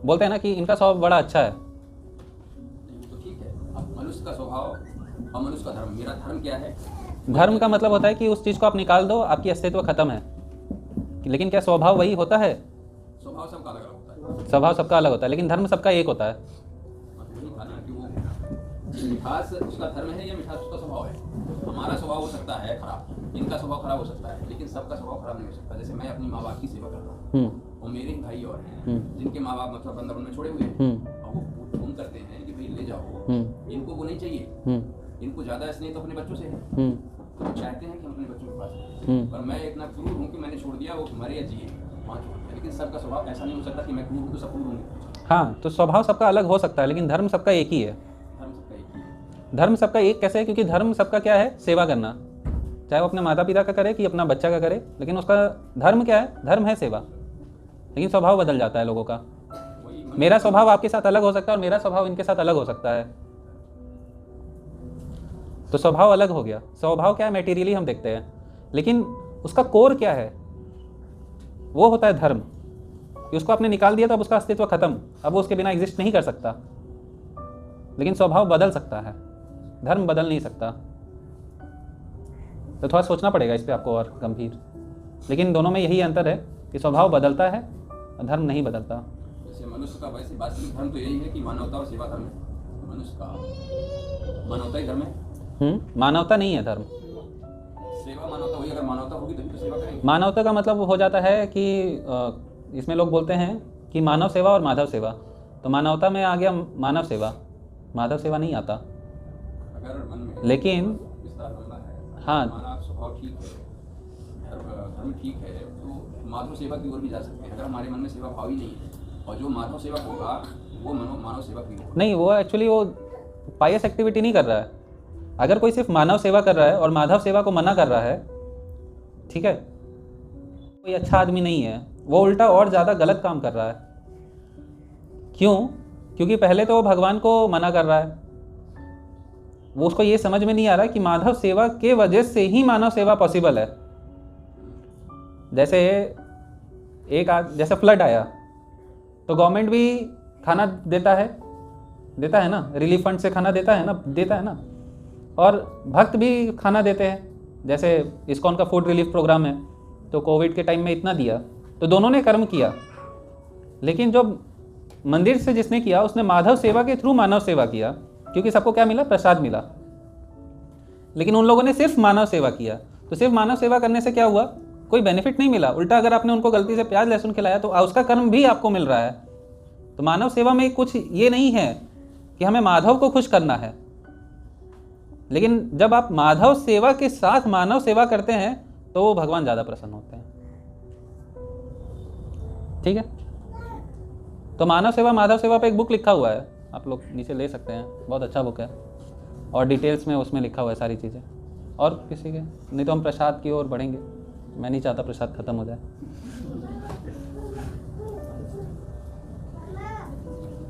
बोलते हैं ना कि इनका स्वभाव बड़ा अच्छा है।
तो ठीक है, अब मनुष्य का स्वभाव और मनुष्य का धर्म, मेरा धर्म क्या है?
धर्म का मतलब होता है कि उस चीज़ को आप निकाल दो, आपकी अस्तित्व खत्म है। लेकिन क्या स्वभाव वही होता है?
स्वभाव सबका अलग अलग होता है।
स्वभाव सबका अलग होता है, लेकिन धर्म सबका एक होता है।
वही था ना कि वो मिठास उसका धर्म है या मिठास उसका स्वभाव है। हमारा स्वभाव हो सकता है खराब, इनका स्वभाव खराब हो सकता है, लेकिन सबका स्वभाव खराब नहीं हो सकता। जैसे मैं अपनी माँ बाप की सेवा करता हूँ, और मेरे ही भाई और हैं जिनके माँ बाप मतलब बंदरों में छोड़े हुए हैं, और वो फोन करते हैं कि भाई ले जाओ, इनको वो नहीं चाहिए, इनको ज़्यादा स्नेह तो अपने बच्चों से है,
हम्म,
तो वो चाहते हैं कि हम अपने बच्चों के पास रहें। पर मैं इतना क्रूर हूँ कि मैंने छोड़ दिया, वो मरे या जिए वहाँ छोड़ दिया। लेकिन सबका स्वभाव ऐसा नहीं हो सकता कि मैं क्रूर हूँ तो सब क्रूर होंगे।
हाँ, तो स्वभाव सबका अलग हो सकता है, लेकिन धर्म सबका एक ही है।
धर्म सबका एक ही है।
धर्म सबका एक कैसे है? क्योंकि धर्म सबका क्या है? सेवा करना, चाहे वो अपने माता पिता का करे कि अपना बच्चा का करे, लेकिन उसका धर्म क्या है? धर्म है सेवा। लेकिन स्वभाव बदल जाता है लोगों का।
वही
मेरा स्वभाव आपके साथ अलग हो सकता है और मेरा स्वभाव इनके साथ अलग हो सकता है, तो स्वभाव अलग हो गया। स्वभाव क्या है? मटेरियली हम देखते हैं, लेकिन उसका कोर क्या है? वो होता है धर्म। कि उसको आपने निकाल दिया तो अब उसका अस्तित्व खत्म, अब वो उसके बिना एग्जिस्ट नहीं कर सकता। लेकिन स्वभाव बदल सकता है, धर्म बदल नहीं सकता। तो थोड़ा सोचना पड़ेगा इस पर आपको और गंभीर। लेकिन दोनों में यही अंतर है कि स्वभाव बदलता है और धर्म नहीं बदलता।
जैसे मनुष्य का वैसे वास्तविक धर्म तो यही है कि मानवता और सेवा धर्म है। मनुष्य का मानवता ही धर्म है।
मानवता नहीं है धर्म।
सेवा मानवता हुई, अगर मानवता होगी तभी तो सेवा करेंगे।
मानवता का मतलब हो जाता है कि इसमें लोग बोलते हैं कि मानव सेवा और माधव सेवा, तो मानवता में आ गया मानव सेवा, माधव सेवा नहीं आता।
अगर मन में
लेकिन
विस्तार बनना है,
हाँ।
हमारा स्वभाव ठीक है, धर्म ठीक है, तो माधव सेवा की ओर भी जा सकते हैं। अगर हमारे मन में सेवा भाव ही नहीं है, और जो माधव सेवक होगा वो मानव सेवक भी होगा।
नहीं, वो एक्चुअली वो पायस एक्टिविटी नहीं कर रहा है। अगर कोई सिर्फ मानव सेवा कर रहा है और माधव सेवा को मना कर रहा है, ठीक है, कोई अच्छा आदमी नहीं है, वो उल्टा और ज़्यादा गलत काम कर रहा है। क्यों? क्योंकि पहले तो वो भगवान को मना कर रहा है, वो उसको ये समझ में नहीं आ रहा कि माधव सेवा के वजह से ही मानव सेवा पॉसिबल है। जैसे जैसे फ्लड आया तो गवर्नमेंट भी खाना देता है ना, रिलीफ फंड से खाना देता है ना, और भक्त भी खाना देते हैं। जैसे इस्कॉन का फूड रिलीफ प्रोग्राम है, तो कोविड के टाइम में इतना दिया, तो दोनों ने कर्म किया। लेकिन जो मंदिर से जिसने किया उसने माधव सेवा के थ्रू मानव सेवा किया, क्योंकि सबको क्या मिला? प्रसाद मिला। लेकिन उन लोगों ने सिर्फ मानव सेवा किया, तो सिर्फ मानव सेवा करने से क्या हुआ? कोई बेनिफिट नहीं मिला। उल्टा अगर आपने उनको गलती से प्याज लहसुन खिलाया तो उसका कर्म भी आपको मिल रहा है। तो मानव सेवा में कुछ ये नहीं है कि हमें माधव को खुश करना है, लेकिन जब आप माधव सेवा के साथ मानव सेवा करते हैं तो वो भगवान ज़्यादा प्रसन्न होते हैं। ठीक है, तो मानव सेवा माधव सेवा पे एक बुक लिखा हुआ है, आप लोग नीचे ले सकते हैं, बहुत अच्छा बुक है, और डिटेल्स में उसमें लिखा हुआ है सारी चीज़ें। और किसी के नहीं तो हम प्रसाद की ओर बढ़ेंगे। मैं नहीं चाहता प्रसाद खत्म हो जाए।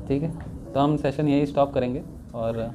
ठीक है, तो हम सेशन यही स्टॉप करेंगे और